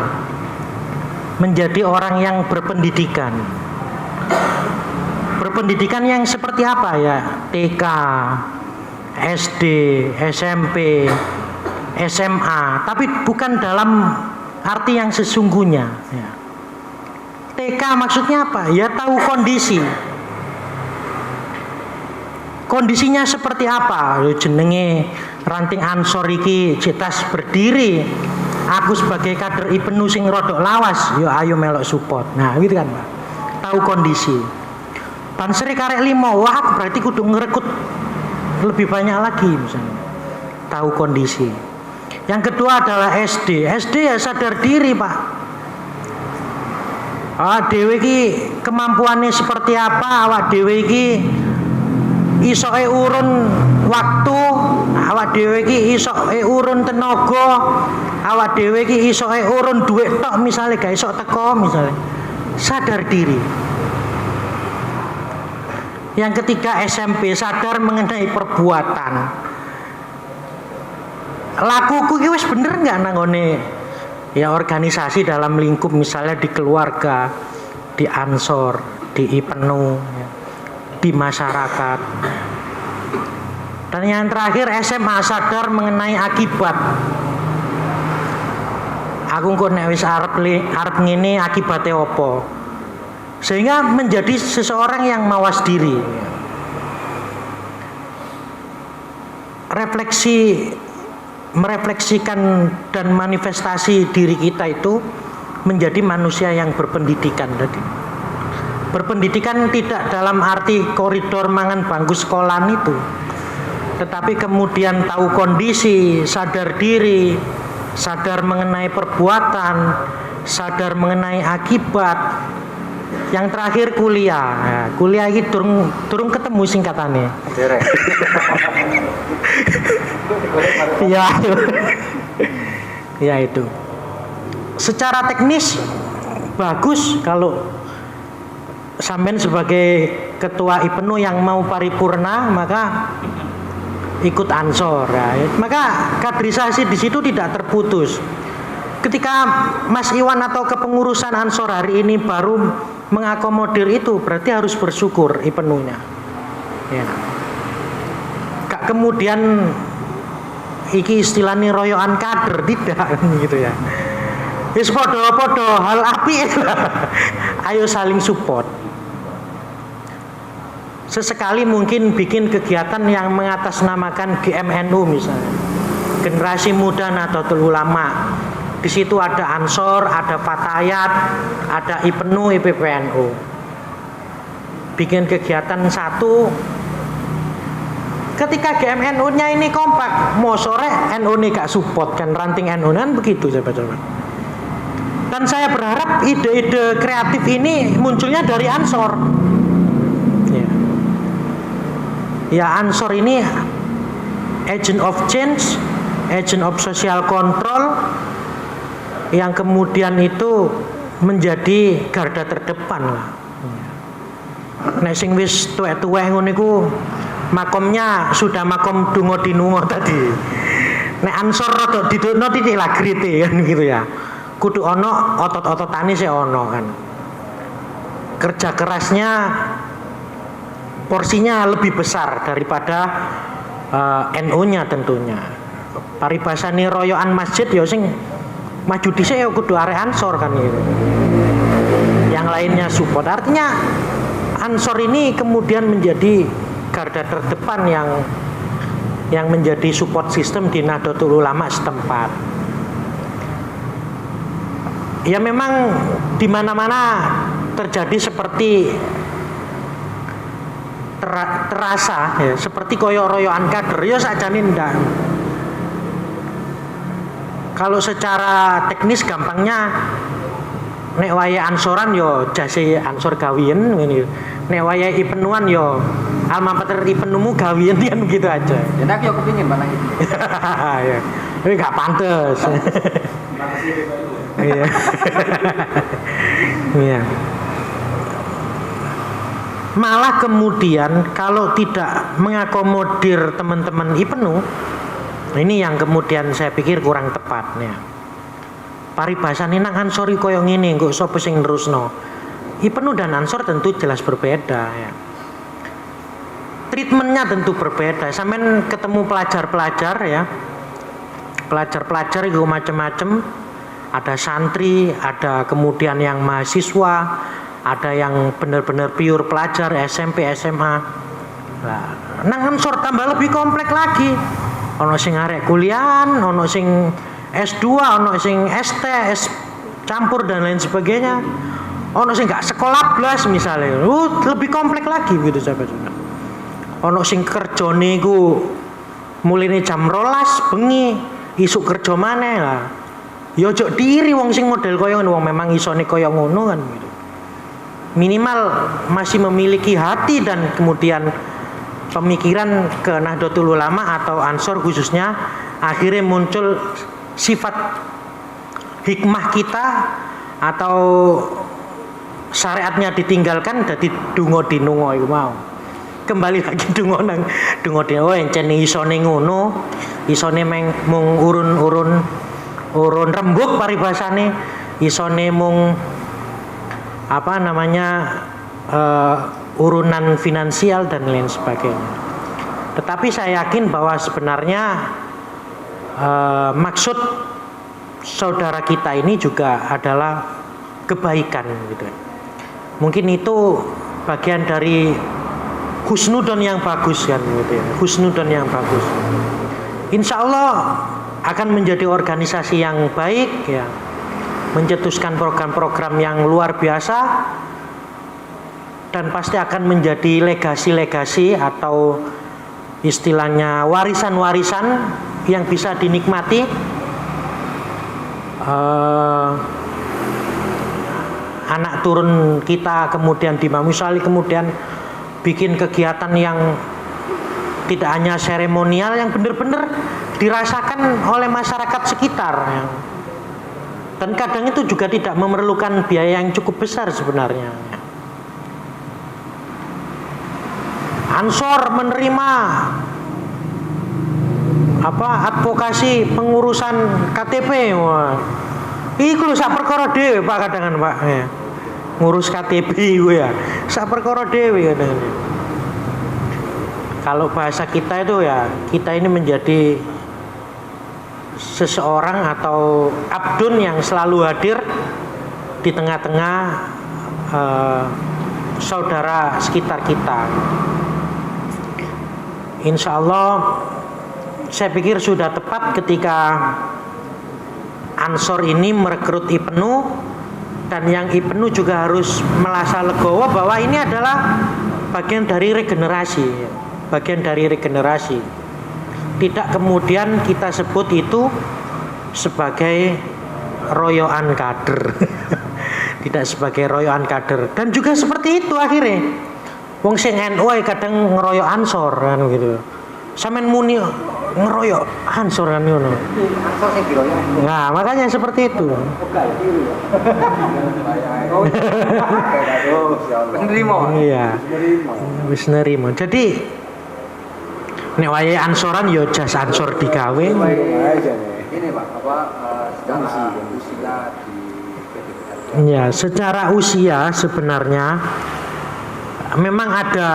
menjadi orang yang berpendidikan. berpendidikan yang seperti apa ya? TK, SD, SMP, SMA, tapi bukan dalam arti yang sesungguhnya. Ya. TK maksudnya apa? Ya tahu kondisi. Kondisinya seperti apa? Jenenge ranting Ansor iki cetas berdiri. Aku sebagai kader IPNU sing rodok lawas, yo ayo melok support. Nah, gitu kan, Pak. Tahu kondisi. Banseri karek 5, wah berarti kudu ngerekut lebih banyak lagi misalnya. Tahu kondisi. Yang kedua adalah SD. SD ya sadar diri, Pak. Awak dhewe iki kemampuannya seperti apa? Awak dhewe iki isoke urun waktu, awak dhewe iki isoke urun tenaga, awak dhewe iki isoke urun duit tok misale gak iso teko misale. Sadar diri. Yang ketiga SMP, sadar mengenai perbuatan. Lakuku iki wis bener enggak nanggone ya organisasi dalam lingkup misalnya di keluarga, di Ansor, di IPNU, ya, di masyarakat. Dan yang terakhir SMA, sadar mengenai akibat. Aku kok nek wis arep ngene akibate apa? Sehingga menjadi seseorang yang mawas diri. Merefleksikan dan manifestasi diri kita itu menjadi manusia yang berpendidikan tadi. Berpendidikan tidak dalam arti koridor mangan bangku sekolahan itu, tetapi kemudian tahu kondisi, sadar diri, sadar mengenai perbuatan, sadar mengenai akibat. Yang terakhir kuliah. Nah, kuliah ini durung ketemu singkatannya. Derek. Ya, ya itu. Secara teknis bagus kalau sampean sebagai ketua IPNU yang mau paripurna maka ikut Ansor. Ya. Maka kaderisasi di situ tidak terputus. Ketika Mas Iwan atau kepengurusan Ansor hari ini baru mengakomodir itu, berarti harus bersyukur IPNU-nya. Ya. Gak kemudian iki istilahnya royokan kader, tidak gitu ya. Wis podo-podo hal apik ayo saling support. Sesekali mungkin bikin kegiatan yang mengatasnamakan GMNU misalnya, Generasi Muda Nahdlatul Ulama. Di situ ada Ansor, ada Fatayat, ada IPNU, IPPNU. Bikin kegiatan satu. Ketika GMNU-nya ini kompak, mau sore NU ini gak support kan, ranting NU kan begitu sahabat-sahabat. Dan saya berharap ide-ide kreatif ini munculnya dari Ansor. Ya Ansor ini agent of change, agent of social control, yang kemudian itu menjadi garda terdepan lah. Nek sing wis tuwek-tuwek ngono iku makomnya sudah makom dungo dinungo tadi. Nek Ansor rada didukno titik lah grite kan gitu ya. Kudu ono otot-ototane sik ono kan. Kerja kerasnya porsinya lebih besar daripada NU-nya tentunya. Paribasane royokan masjid ya sing maju dhisik ya kudu arek Ansor kan gitu. Yang lainnya support. Artinya Ansor ini kemudian menjadi garda terdepan yang menjadi support system di Nahdlatul Ulama setempat. Ya memang di mana-mana terjadi seperti terasa ya, seperti koyo-royoan kader ya sakjane ndak. Kalau secara teknis gampangnya nek wayahe Ansoran yo jase Ansor gawiyen ngene. Nek wayahe IPNUan yo alma mater IPNUmu gawiyen kan gitu aja. Ya nek yo kepengin malah itu. Ya. Ini enggak pantes. Iya. Iya. Malah kemudian kalau tidak mengakomodir teman-teman IPNU, ini yang kemudian saya pikir kurang tepatnya. Paribasane nang Ansor koyo ngene, kok sapa sing nerusno? IPNU dan Ansor tentu jelas berbeda ya. treatmentnya tentu berbeda. Sampean ketemu pelajar-pelajar ya, pelajar-pelajar itu macam-macam. Ada santri, ada kemudian yang mahasiswa, ada yang benar-benar pure pelajar SMP, SMA. Nah, nang Ansor tambah lebih kompleks lagi. Ono sing arek kuliahan, ono sing S2, ono sing ST, S campur dan lain sebagainya. Ono sing gak sekolah blas misalnya. Lebih kompleks lagi gitu sahabat-sahabat. Ono sing kerjane iku muline jam 12 bengi, isuk kerja maneh lah. Ya ojo diri wong sing model koyo ngono, wong memang isone koyo ngono kan gitu. Minimal masih memiliki hati dan kemudian pemikiran ke Nahdlatul Ulama atau Ansor khususnya, akhirnya muncul sifat hikmah kita atau syariatnya ditinggalkan jadi dungo dinungo iku mau. Kembali lagi dungo nang dungo dinungo encen isone ngono, isone mung urun rembug paribasane, isone mung apa namanya urunan finansial dan lain sebagainya. Tetapi saya yakin bahwa sebenarnya maksud saudara kita ini juga adalah kebaikan gitu. Mungkin itu bagian dari husnudon yang bagus kan gitu ya. Husnudon yang bagus. Insya Allah akan menjadi organisasi yang baik ya, mencetuskan program-program yang luar biasa dan pasti akan menjadi legasi-legasi atau istilahnya warisan-warisan yang bisa dinikmati anak turun kita, kemudian di Imam Ghazali kemudian bikin kegiatan yang tidak hanya seremonial, yang benar-benar dirasakan oleh masyarakat sekitar ya. Dan kadang itu juga tidak memerlukan biaya yang cukup besar sebenarnya. Ansor menerima advokasi pengurusan KTP. Wah. Iku lho sak perkara dhewe Pak kadang Pak. Ya. Ngurus KTP iku ya. Sak perkara dhewe kadang. Kalau bahasa kita itu ya, kita ini menjadi seseorang atau abdun yang selalu hadir di tengah-tengah saudara sekitar kita. Insya Allah saya pikir sudah tepat ketika Ansor ini merekrut Ibnu, dan yang Ibnu juga harus merasa legowo bahwa ini adalah bagian dari regenerasi. Bagian dari regenerasi. Tidak kemudian kita sebut itu sebagai royoan kader. Tidak sebagai royoan kader. Dan juga seperti itu akhirnya. Wong sing NU kadang ngeroyok Ansor kan gitu. Sampeyan muni ngeroyok Ansor kan ngono. Ansor sing diroyok. Nah, makanya seperti itu. Iya. Wis nerimo. Jadi nek wayahe ansoran ya jas ansor digawe. Ini Pak, secara usia di PDPR. Ya, secara usia sebenarnya memang ada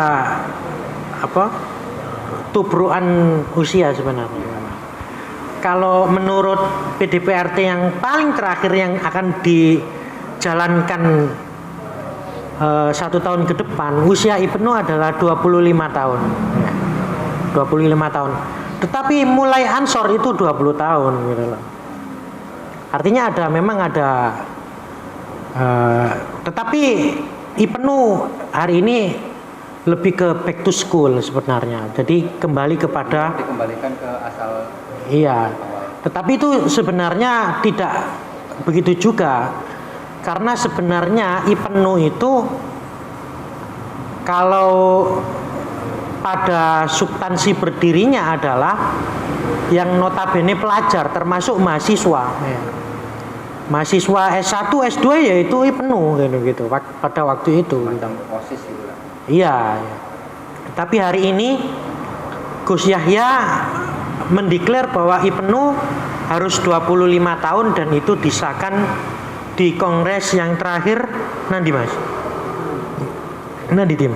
tubruan usia sebenarnya. Kalau menurut PDPRT yang paling terakhir yang akan dijalankan 1 tahun ke depan, usia Ibnu adalah 25 tahun. Ya. 25 tahun. Tetapi mulai Ansor itu 20 tahun gitu loh. Artinya memang ada tetapi Ibnu hari ini lebih ke back to school sebenarnya. Jadi kembali kepada dikembalikan ke asal. Iya. Tetapi itu sebenarnya tidak begitu juga. Karena sebenarnya Ibnu itu kalau pada substansi berdirinya adalah yang notabene pelajar termasuk mahasiswa ya. Mahasiswa S1, S2 yaitu Ibnu gitu pada waktu itu. Macam OSIS gitu lah. Iya, ya. Tapi hari ini Gus Yahya mendeklar bahwa Ibnu harus 25 tahun dan itu disahkan di kongres yang terakhir nanti Mas. Nanti tim.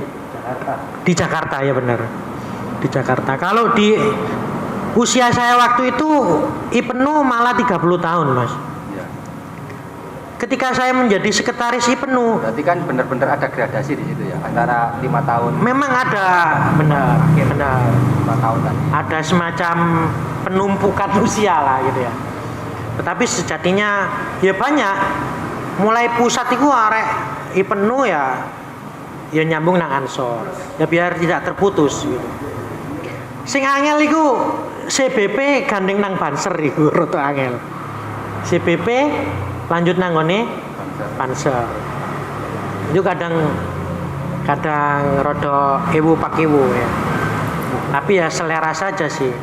Di Jakarta ya benar. di Jakarta. Kalau di usia saya waktu itu IPNU malah 30 tahun, Mas. Ya. Ketika saya menjadi sekretaris IPNU, Berarti kan benar-benar ada gradasi di situ ya, antara 5 tahun, memang ada benar 5 tahun tadi. ada semacam penumpukan usia lah gitu ya. Tetapi sejatinya ya banyak. Mulai pusat itu arek IPNU ya nyambung nang Ansor. Ya biar tidak terputus gitu. Sing angel iku CBP gandeng nang Banser iku rada angel. CBP lanjut nang ngone Banser. Itu kadang rada ewu pak ewu ya. Tapi ya selera saja sih.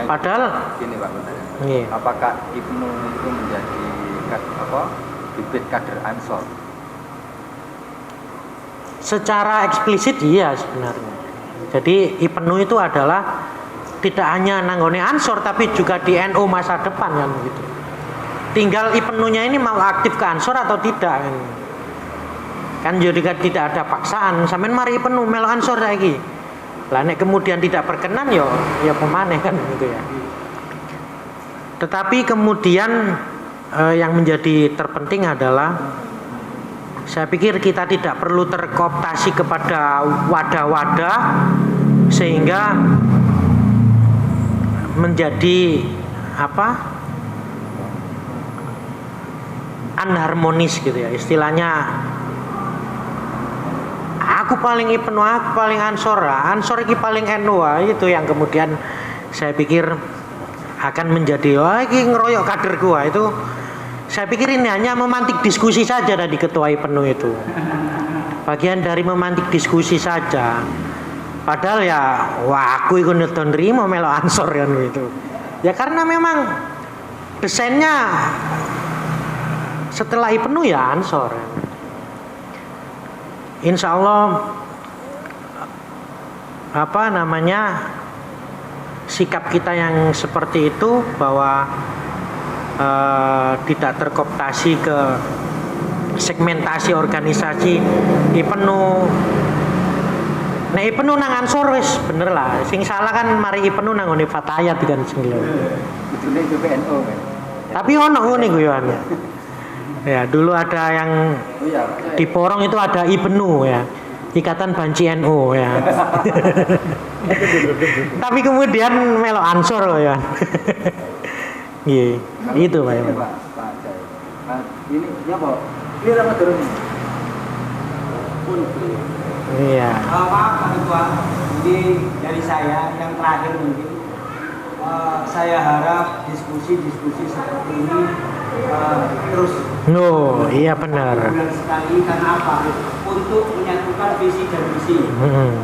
Padahal Gini Pak, pertanyaan. Iya. Apakah IPNU itu menjadi bibit kader Ansor? secara eksplisit iya sebenarnya. Jadi IPNU itu adalah tidak hanya nanggone Ansor tapi juga di NU masa depan kan gitu. Tinggal IPNU-nya ini mau aktif ke Ansor atau tidak kan. Kan jadi tidak ada paksaan. Sampeyan mari IPNU melu Ansor saiki. Lah nek kemudian tidak berkenan ya pemane kan gitu ya. Tetapi kemudian yang menjadi terpenting adalah saya pikir kita tidak perlu terkooptasi kepada wadah-wadah sehingga menjadi anharmonis gitu ya. Istilahnya aku paling IPNU, aku paling Ansor iki paling NU, itu yang kemudian saya pikir akan menjadi iki ngeroyok kaderku itu. Saya pikir ini hanya memantik diskusi saja dari ketua IPNU itu. Bagian dari memantik diskusi saja. Padahal ya aku ikut nonton nerima melo Ansor kan gitu. Ya karena memang desainnya setelah IPNU ya Ansor. Insya Allah sikap kita yang seperti itu bahwa tidak terkooptasi ke segmentasi organisasi IPNU. Nah IPNU nang Ansor wis bener lah. Sing salah kan mari IPNU nang ngene Fatayat kan sing lho. Ujungnya itu PNO kan. Tapi ono ngene guyon. Ya, dulu ada yang di Porong itu ada IPNU ya. Ikatan Banci NU ya. Tapi kemudian melo Ansor loh ya. Iya, itu Pak. Ini Pak Jai. Ini ya Pak. Ini apa turun ini? Iya. Maaf Pak Ketua, jadi dari saya yang terakhir mungkin saya harap diskusi-diskusi seperti ini terus. Iya benar. Bulan sekali karena apa? Untuk menyatukan visi dan misi.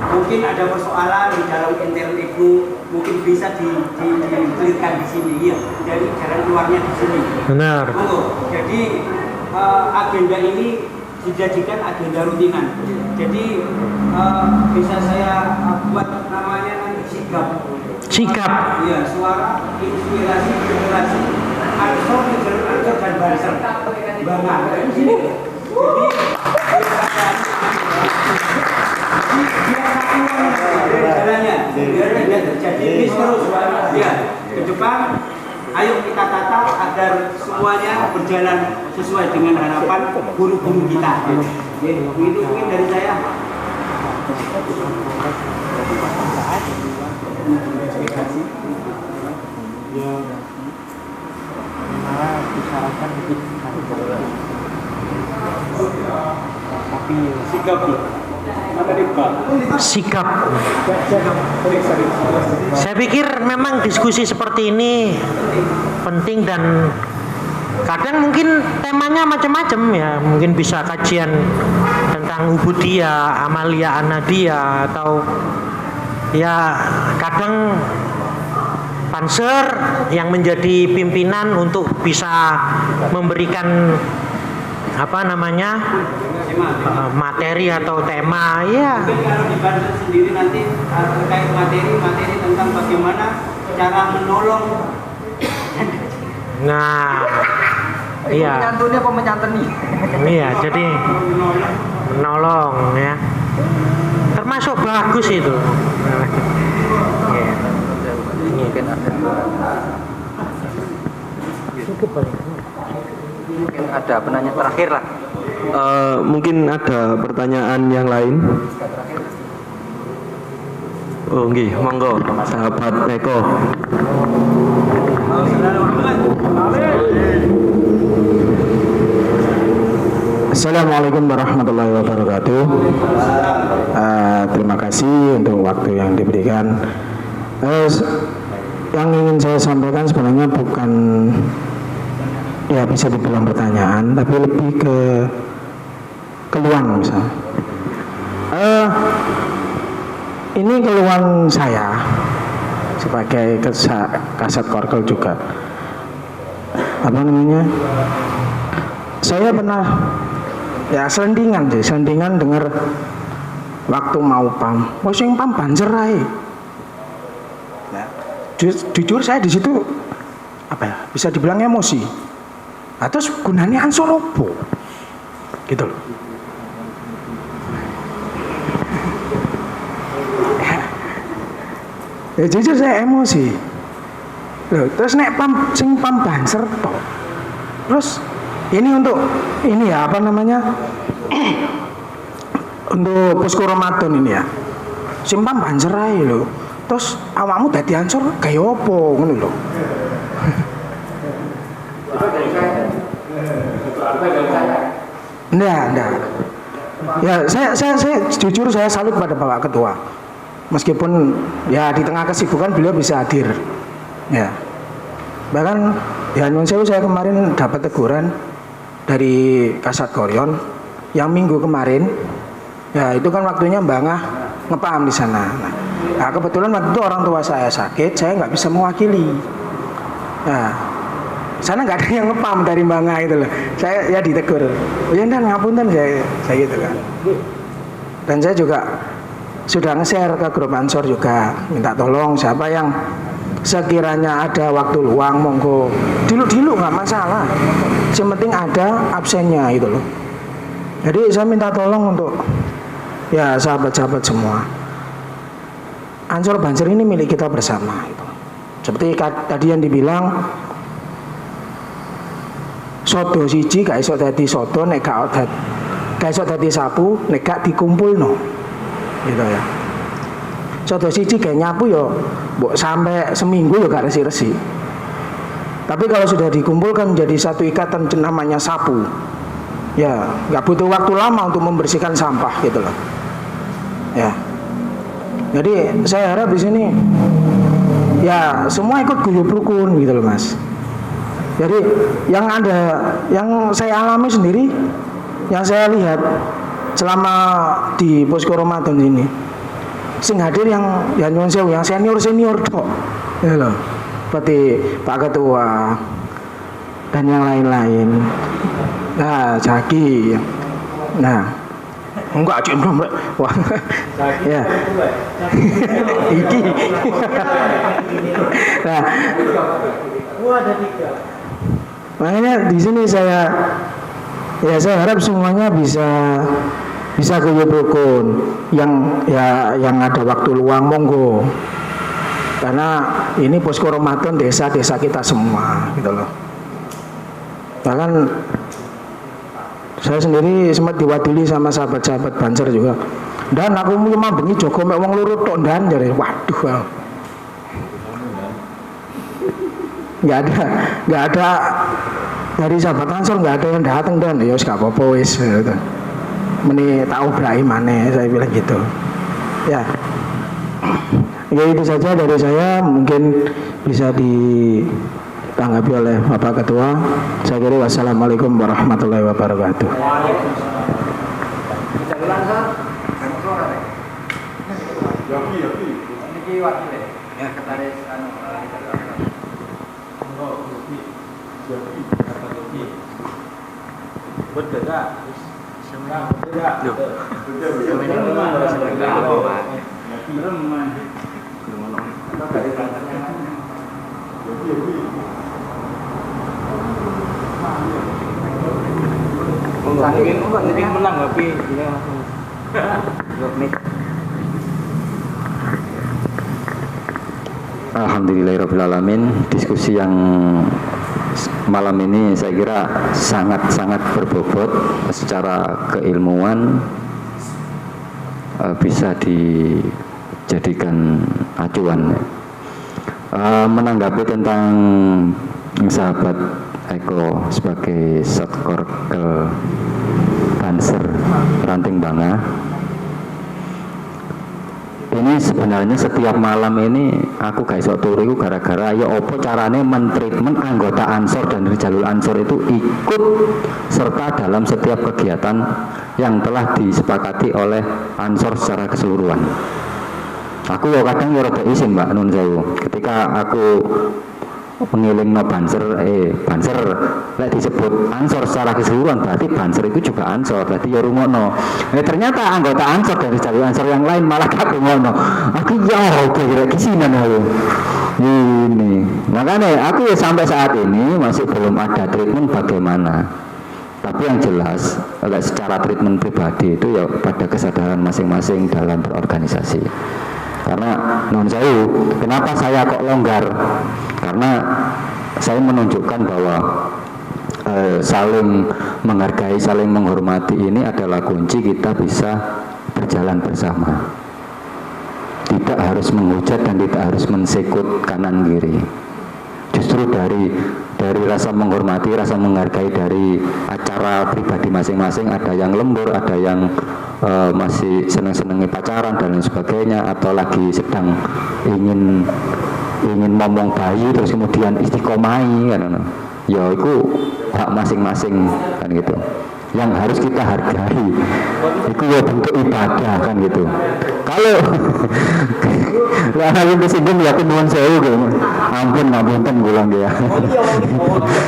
Mungkin ada persoalan di dalam internal IPNU, mungkin bisa di-clearkan di sini ya. Dari jalan keluarnya di sini. Benar. Jadi agenda ini dijadikan agenda rutinan. Jadi bisa saya buat namanya nanti sikap. Iya, suara inspirasi generasi Ansor dan Banser. Bangga di sini. Jadi jalannya, biar tidak terjadi miss terus. Ya, ke depan ayo kita tata agar semuanya berjalan sesuai dengan harapan guru-guru kita. Itu mungkin dari saya. Sikap. Saya pikir memang diskusi seperti ini penting dan kadang mungkin temanya macam-macam ya. Mungkin bisa kajian tentang Ubudiyah, Amalia Anadia atau ya kadang Banser yang menjadi pimpinan untuk bisa memberikan materi atau tema ya. Mungkin kalau di Banser sendiri nanti terkait materi tentang bagaimana cara menolong. Nah, iya. Menyantunnya apa menyanteni? Iya, jadi menolong ya. Termasuk bagus itu. Mungkin ada mungkin ada penanya terakhir lah. Mungkin ada pertanyaan yang lain. Oh nggih, monggo sahabat Eko. Assalamualaikum warahmatullahi wabarakatuh. Terima kasih untuk waktu yang diberikan. Yang ingin saya sampaikan sebenarnya bukan ya bisa dibilang pertanyaan, tapi lebih ke keluhan misalnya. Ini keluhan saya sebagai kasat korkel juga. Apa namanya? Saya pernah ya selendingan dengar waktu mau pam, sing pam banjer ae. Ya, jujur saya di situ apa ya, bisa dibilang emosi. Terus gunanya ansor opo? Gitu loh. Ya jujur saya emosi. Loh, terus nek pam sing pam banser tok. Terus ini untuk ini ya apa namanya? Untuk posko Ramadan ini ya. Sing pam banser ae lho. Terus awakmu dadi ansor kaya opo ngono lho. Enggak. Ya saya jujur saya salut pada Bapak Ketua. Meskipun ya di tengah kesibukan beliau bisa hadir. Ya. Bahkan ya nyuwun sewu saya kemarin dapat teguran dari Kasat Koryon yang minggu kemarin. Ya itu kan waktunya Mbak Ngah ngepam di sana. Nah kebetulan waktu itu orang tua saya sakit, saya nggak bisa mewakili. Nah sana nggak ada yang ngepam dari Mbak Ngah itu loh. Saya ya ditegur. Oh ya dan ngapunten saya gitu kan. Dan saya juga sudah nge-share ke grup Ansor juga, minta tolong siapa yang sekiranya ada waktu luang monggo dilu nggak masalah, yang penting ada absennya gitu loh. Jadi saya minta tolong untuk ya sahabat-sahabat semua, Ansor Banser ini milik kita bersama gitu. Seperti tadi yang dibilang sodo siji gak iso dadi sodo nek gak iso dadi sapu nek gak dikumpulno gitu ya. Sodo siji kayak nyapu yo mbok sampai seminggu yo gak resi-resi. Tapi kalau sudah dikumpulkan menjadi satu ikatan namanya sapu, ya nggak butuh waktu lama untuk membersihkan sampah gitu loh. Ya. Jadi saya harap di sini ya semua ikut guyub rukun gitu loh Mas. Jadi yang saya alami sendiri, yang saya lihat selama di posko Ramadan ini, sing hadir yang nyuwun sewu, yang senior tok, ya loh, seperti Pak Ketua dan yang lain-lain. Nah, Jaki, nah, enggak cek belum, wah, ya, iki, nah, makanya di sini saya harap semuanya bisa guyub rukun, yang ada waktu luang monggo, karena ini posko Ramadan desa-desa kita semua gitu loh. Bahkan saya sendiri sempat diwadili sama sahabat-sahabat Banser juga, dan aku cuma bengi Joko mek wong loro tok ndan jare, waduh, nggak ada dari sahabat Ansor, nggak ada yang datang, dan ya gak apa-apa wis gitu. Meni tahu berai mana, saya bilang gitu. Ya itu saja dari saya, mungkin bisa ditanggapi oleh Bapak Ketua. Saya kira wassalamualaikum warahmatullahi wabarakatuh. Menanggapi Alhamdulillahirrahmanirrahim. Diskusi yang malam ini saya kira sangat-sangat berbobot secara keilmuan, bisa dijadikan acuan. Menanggapi tentang sahabat Eko sebagai Satkorkel Banser Ranting Banga, ini sebenarnya setiap malam ini aku gak iso turu iku gara-gara ya opo carane mentreatment anggota Ansor dan Rijalul Ansor itu ikut serta dalam setiap kegiatan yang telah disepakati oleh Ansor secara keseluruhan. Aku ya kadang ya rada isin Mbak Nun Sewu, ketika aku pengilingno Banser lek disebut Ansor secara keseluruhan berarti Banser itu juga Ansor, berarti ya rumono. Ternyata anggota Ansor dari jalur Ansor yang lain malah gak rumono. Aku ya kira kisinan aku. Ini makanya aku ya sampai saat ini masih belum ada treatment bagaimana. Tapi yang jelas secara treatment pribadi itu ya pada kesadaran masing-masing dalam berorganisasi. Karena non saya, kenapa saya kok longgar? Karena saya menunjukkan bahwa saling menghargai, saling menghormati ini adalah kunci kita bisa berjalan bersama. Tidak harus menghujat dan tidak harus mensekut kanan kiri. Justru dari rasa menghormati, rasa menghargai dari acara pribadi masing-masing, ada yang lembur, ada yang masih seneng-senengi pacaran dan lain sebagainya, atau lagi sedang ingin ngomong bayi terus kemudian istiqomai kan, ya itu hak masing-masing kan gitu. Yang harus kita hargai itu ya bentuk ibadah kan gitu. Kalau aku kesinggung ya aku nuwun sewu gitu. Ampun ngulang ya.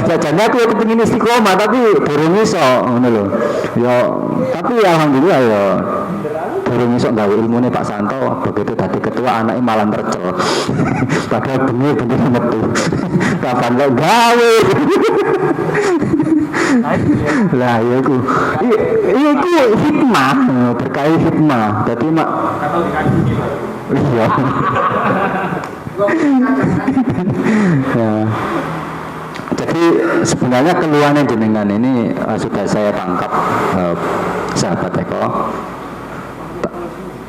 Sajane aku kepengin istiqomah tapi durung iso ngono lho. Ya tapi alhamdulillah ya durung iso gawe ilmune Pak Santo, begitu dadi ketua anake malah tercel. Padahal bener-bener metu. Kapan lo gawe? Lah ya iku hikmah, berkait hikmah. Dadi mak iya. Ya. Jadi sebenarnya keluhannya jenengan ini sudah saya tangkap, sahabat Eko.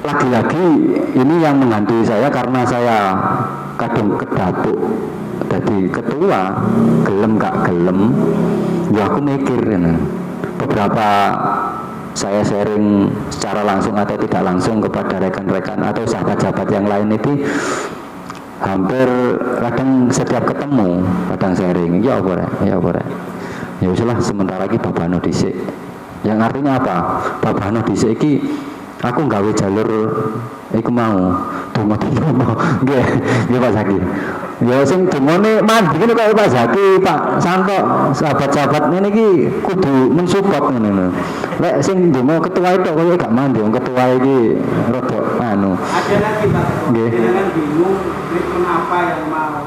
Lagi-lagi ini yang menghantui saya karena saya kadung kedapuk jadi ketua, gelem gak gelem ya aku mikir ya. Beberapa saya sharing secara langsung atau tidak langsung kepada rekan-rekan atau sahabat-sahabat yang lain itu hampir kadang setiap ketemu kadang sharing ya apa ya usahlah sementara lagi babano dhisik, yang artinya apa? Babano dhisik iki aku nggawe jalur iku mau donga-donga nggih Pak Zaki. Ya sing dongane mandi ngene kaya Pak Zaki, Pak Santo, sahabat-sahabat ngene iki kudu mensupport ngene. Lek sing donga ketua itu kaya gak mandi, wong ketua iki rada anu. Ada lagi Pak. Nggih. Dengan bingung kenapa yang mau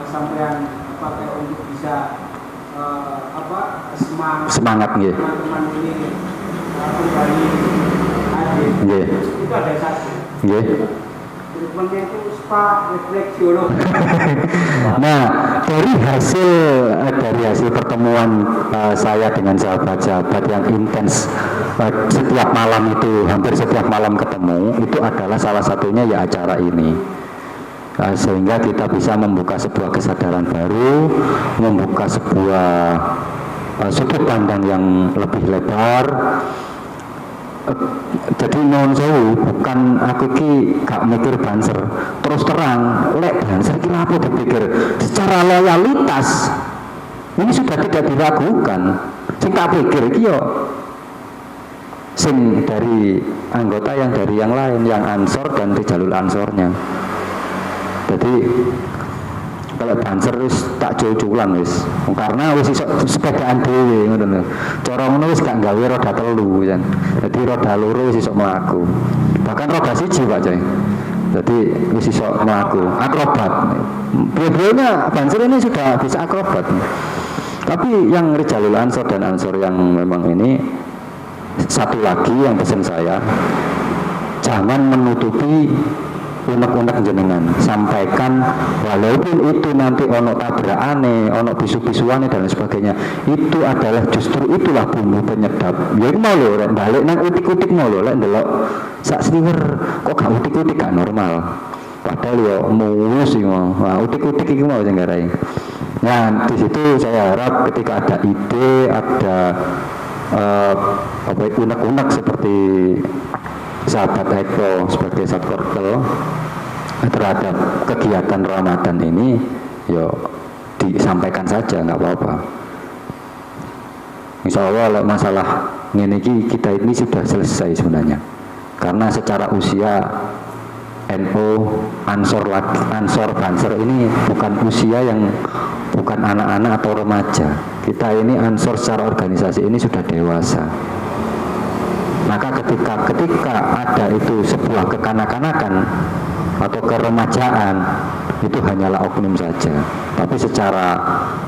sampean pakai untuk bisa semangat nggih. Teman-teman ini kembali hadir. Nggih. Itu ada satu. Nggih. Treatmentnya itu spa refleksiologi. Nah, dari hasil pertemuan saya dengan sahabat-sahabat yang intens setiap malam itu, hampir setiap malam ketemu, itu adalah salah satunya ya acara ini. Sehingga kita bisa membuka sebuah kesadaran baru, membuka sebuah sudut pandang yang lebih lebar. Jadi non sewu, bukan aku ki gak mikir Banser. Terus terang, lek Banser kira apa dipikir? Secara loyalitas ini sudah tidak diragukan. Sing tak pikir iki yo sing dari anggota yang dari yang lain, yang Ansor dan Rijalul Ansornya. Jadi kalau Banser wis tak jauh-jauhan wis. Karena wis iso sepedaan dhewe ngono lho. Cara ngono wis gak gawe roda telu kan. Dadi roda loro wis iso mlaku. Bahkan roda siji Pak Coy. Jadi wis iso mlaku, akrobat. Dua-duanya Banser ini sudah bisa akrobat. Tapi yang Rijalul Ansor dan Ansor yang memang ini Satu lagi yang pesan saya, jangan menutupi unek-unek jenengan, sampaikan walaupun itu nanti ono tabrakane, ono bisu-bisuane dan lain sebagainya, itu adalah justru itulah bumbu penyedap. Ya mau lho rek balik nang utik-utik mau lho lek ndelok sak sliwer kok gak utik-utik gak normal. Padahal yo mulus sih mau. Nah, utik-utik iki mau sing garai. Nah, di situ saya harap ketika ada ide, ada unek-unek seperti sahabat Eko sebagai satkorkel terhadap kegiatan Ramadan ini, yo disampaikan saja, nggak apa-apa. Insya Allah masalah ini kita ini sudah selesai sebenarnya, karena secara usia NU Ansor Banser ini bukan usia yang bukan anak-anak atau remaja. Kita ini Ansor secara organisasi ini sudah dewasa. Maka ketika ada itu sebuah kekanak-kanakan atau keremajaan, itu hanyalah oknum saja. Tapi secara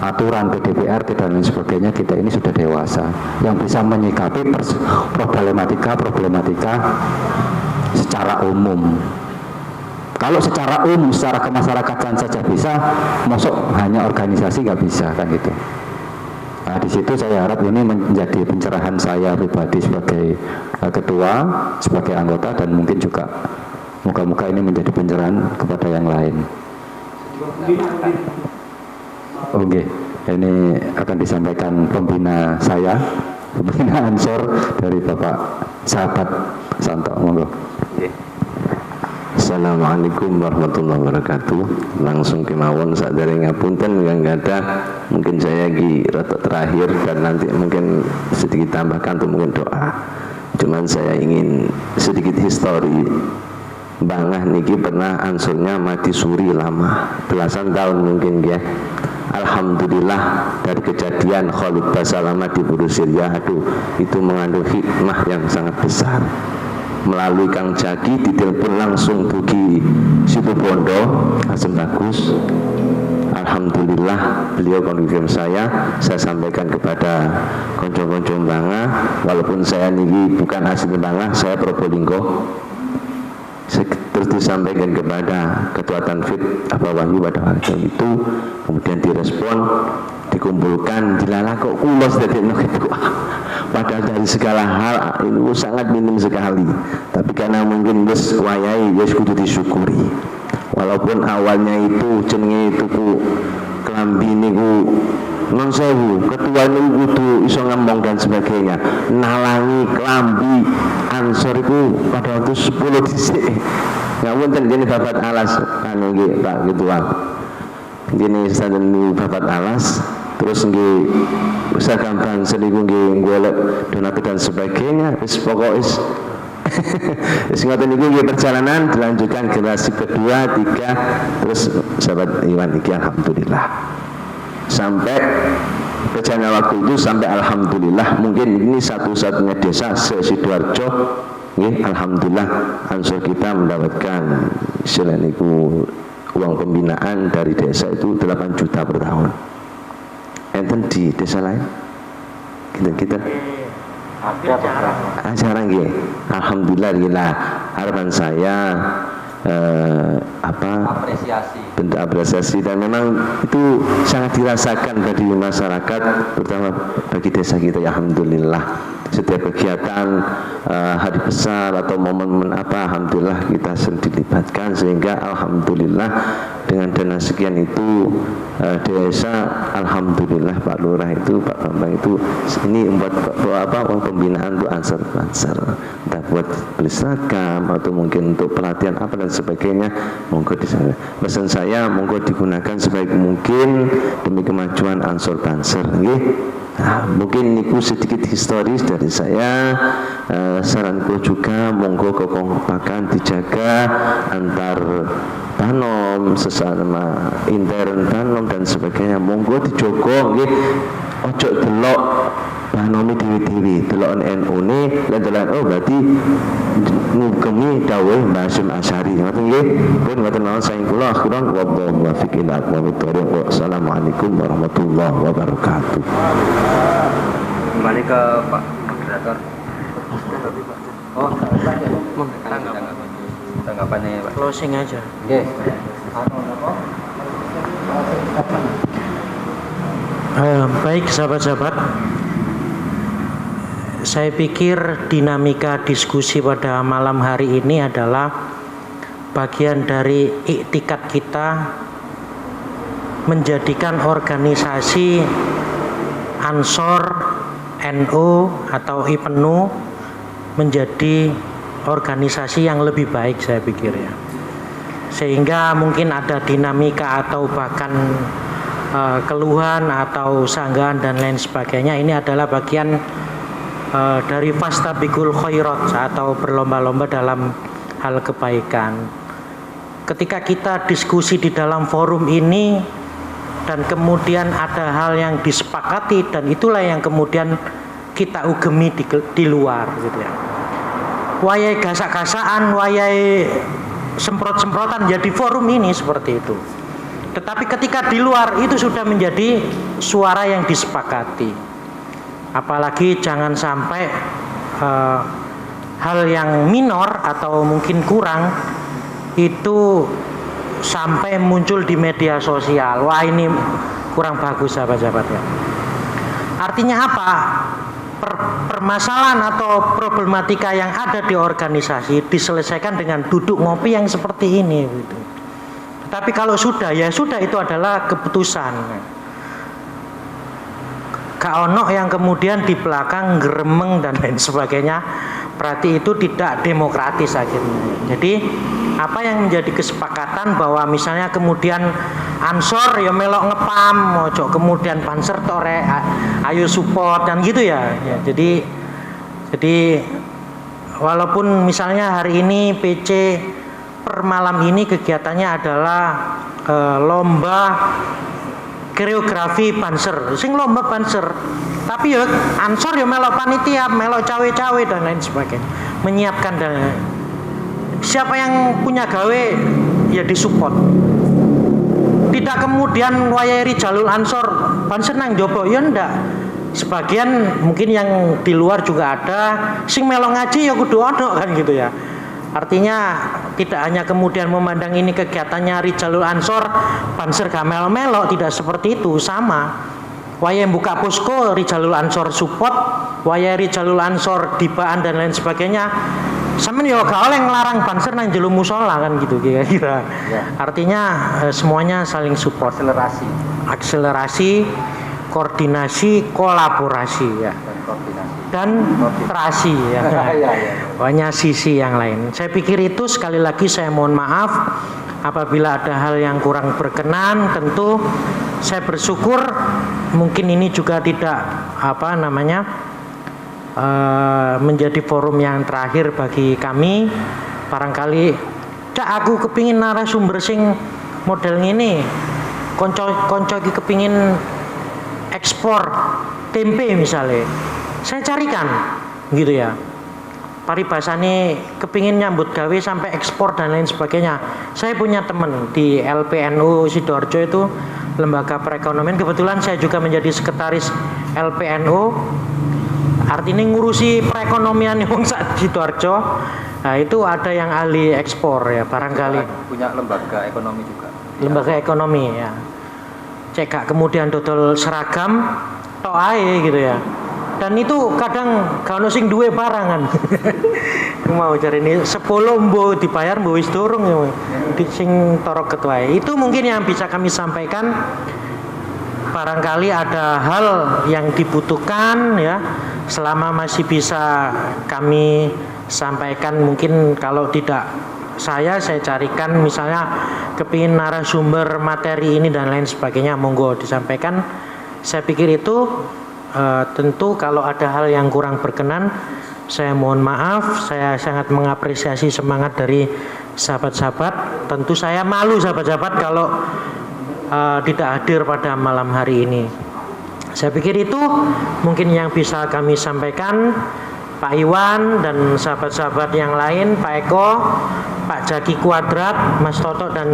aturan PDPRT dan lain sebagainya, kita ini sudah dewasa yang bisa menyikapi problematika secara umum. Kalau secara umum, secara kemasyarakatan saja bisa, masuk hanya organisasi nggak bisa kan gitu. Nah, di situ saya harap ini menjadi pencerahan saya pribadi sebagai ketua, sebagai anggota, dan mungkin juga moga-moga ini menjadi pencerahan kepada yang lain. Oke, ini akan disampaikan pembina saya, pembina Ansor dari Bapak Sahabat Santo. Monggo. Assalamualaikum warahmatullahi wabarakatuh. Langsung kemawon sadare ngapunten yang ada, mungkin saya lagi rotok terakhir dan nanti mungkin sedikit tambahkan atau mungkin doa. Cuman saya ingin sedikit histori. Bangah niki pernah ansurnya mati suri lama, belasan tahun mungkin ya. Alhamdulillah dari kejadian Khalid Basalamah di Burusiria, itu mengandung hikmah yang sangat besar. Melalui Kang Jaki ditelepon langsung Bugi Situbondo Asem Bagus. Alhamdulillah beliau konfirm saya sampaikan kepada konco-konco Bangah, walaupun saya niki bukan asli Bangah, saya Probolinggo. Terus disampaikan kepada Ketua Tanfid Abah Wahyu pada waktu itu, kemudian direspon, dikumpulkan, dilala kok kulos dari itu. Padahal dari segala hal itu sangat minim sekali, tapi karena mungkin wis wayai wis kudu disyukuri. Walaupun awalnya itu jenenge itu ku kelambi niku non sewu, ketua niku kudu iso ngomong dan sebagainya, nalangi kelambi Ansor itu pada waktu 10 dhisik. Ngapunten gini babat alas anu nggih Pak Ketua. Gini saden babat alas, terus nggih usahakan Banser niku nggih golek donatur dan sebagainya, wis pokok wis wis ngoten niku nggih perjalanan dilanjutkan generasi kedua, tiga, terus sahabat Iwan iki alhamdulillah. Sampai perjalanan waktu itu sampai alhamdulillah mungkin ini satu-satunya desa se-Sidoarjo nggih alhamdulillah Ansor kita mendapatkan selain itu uang pembinaan dari desa itu 8 juta per tahun. Enten di desa lain kita Ada beberapa. acara nggih alhamdulillah gila. Harapan saya Apresiasi. bentuk apresiasi, dan memang itu sangat dirasakan bagi masyarakat, terutama bagi desa kita ya alhamdulillah. Setiap kegiatan hari besar atau momen apa, alhamdulillah kita sering dilibatkan, sehingga alhamdulillah dengan dana sekian itu desa alhamdulillah Pak Lurah itu, Pak Bambang itu ini membuat uang pembinaan untuk Ansor entah buat beli seragam atau mungkin untuk pelatihan apa dan sebagainya. Monggo di sana. Pesan saya monggo digunakan sebaik mungkin demi kemajuan Ansor Banser nggih. Nah, mungkin niku sedikit historis dari saya. Saranku juga monggo kekompakan dijaga antar Banom, sesama intern Banom dan sebagainya. Monggo dijogo nggih. Ojo delok Banomi dewi-dewi, delok NU ne, lan delok oh berarti ngugemi dawuh Mbah Hasyim Asy'ari. Ngoten nggih. Pun ngoten mawon saking kula akhiran wallahu muwaffiq ila aqwamit thoriq. Wassalamualaikum warahmatullahi wabarakatuh. Kembali ke Pak Moderator. Oh, tanggapannya Pak. Closing aja. Oke. Baik sahabat-sahabat, saya pikir dinamika diskusi pada malam hari ini adalah bagian dari iktikad kita menjadikan organisasi Ansor, NU atau IPNU menjadi organisasi yang lebih baik, saya pikir ya. Sehingga mungkin ada dinamika atau bahkan keluhan atau sanggahan dan lain sebagainya, ini adalah bagian dari fastabiqul khairat atau berlomba-lomba dalam hal kebaikan. Ketika kita diskusi di dalam forum ini dan kemudian ada hal yang disepakati, dan itulah yang kemudian kita ugemi di luar gitu ya. Wayai gasak-gasaan, wayai semprot-semprotan jadi forum ini seperti itu. Tetapi ketika di luar itu sudah menjadi suara yang disepakati. Apalagi jangan sampai hal yang minor atau mungkin kurang itu sampai muncul di media sosial. Wah, ini kurang bagus sahabat-sahabat ya. Artinya apa? Permasalahan atau problematika yang ada di organisasi diselesaikan dengan duduk ngopi yang seperti ini gitu. Tapi kalau sudah, ya sudah, itu adalah keputusan. Gak ono yang kemudian di belakang geremeng dan lain sebagainya, berarti itu tidak demokratis akhirnya. Jadi apa yang menjadi kesepakatan bahwa misalnya kemudian Ansor ya melok ngepam, ojo kemudian Banser tore ayo support dan gitu ya. Jadi walaupun misalnya hari ini PC per malam ini kegiatannya adalah lomba koreografi Banser, sing lomba Banser, tapi ya Ansor ya melok panitia, melok cawe-cawe dan lain sebagainya, menyiapkan dan siapa yang punya gawe ya disupport. Tidak kemudian wayai Rijalul Ansor Banser nang jopo, ya ndak. Sebagian mungkin yang di luar juga ada sing melok ngaji ya kudu ono kan gitu ya. Artinya tidak hanya kemudian memandang ini kegiatannya Rijalul Ansor Banser gak melo-melo, tidak seperti itu, sama. Wayai buka posko Rijalul Ansor support, wayai Rijalul Ansor dibaan dan lain sebagainya. Sampeyan yo gak oleh nglarang Banser nang jero musala kan gitu kira-kira. Ya. Artinya semuanya saling support, akselerasi, koordinasi, kolaborasi ya. Dan terasi ya. Banyak sisi yang lain. Saya pikir itu, sekali lagi saya mohon maaf apabila ada hal yang kurang berkenan. Tentu saya bersyukur mungkin ini juga tidak menjadi forum yang terakhir bagi kami. Barangkali aku kepingin narasumber sing model ini, konco iki kepingin ekspor tempe misalnya, saya carikan gitu ya. Paribasane kepingin nyambut gawe sampai ekspor dan lain sebagainya. Saya punya teman di LPNU Sidoarjo, itu lembaga perekonomian. Kebetulan saya juga menjadi sekretaris LPNU. Artinya ngurusi perekonomian yang sak Sidoarjo. Nah, itu ada yang ahli ekspor ya, barangkali. Punya lembaga ekonomi juga. Lembaga ekonomi ya. Cek kemudian dodol seragam tok ae gitu ya. Dan itu kadang kalau sing duwe barangan. Mau cari ini 10 mbo dibayar mbo wis durung ya. Sing torok ketua. Itu mungkin yang bisa kami sampaikan. Barangkali ada hal yang dibutuhkan ya, selama masih bisa kami sampaikan. Mungkin kalau tidak saya carikan misalnya kepingin narasumber materi ini dan lain sebagainya, monggo disampaikan. Saya pikir itu tentu kalau ada hal yang kurang berkenan, saya mohon maaf. Saya sangat mengapresiasi semangat dari sahabat-sahabat. Tentu saya malu sahabat-sahabat kalau tidak hadir pada malam hari ini. Saya pikir itu mungkin yang bisa kami sampaikan. Pak Iwan dan sahabat-sahabat yang lain, Pak Eko, Pak Jaki Kuadrat, Mas Toto dan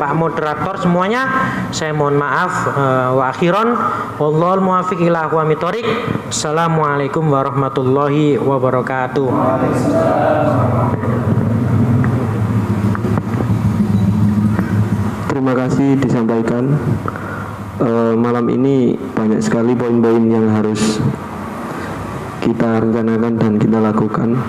Pak Moderator semuanya, saya mohon maaf. Wa akhiron wallahul muwaffiq ila aqwamit thoriq. Assalamualaikum warahmatullahi wabarakatuh. Terima kasih disampaikan. Malam ini banyak sekali poin-poin yang harus kita rencanakan dan kita lakukan.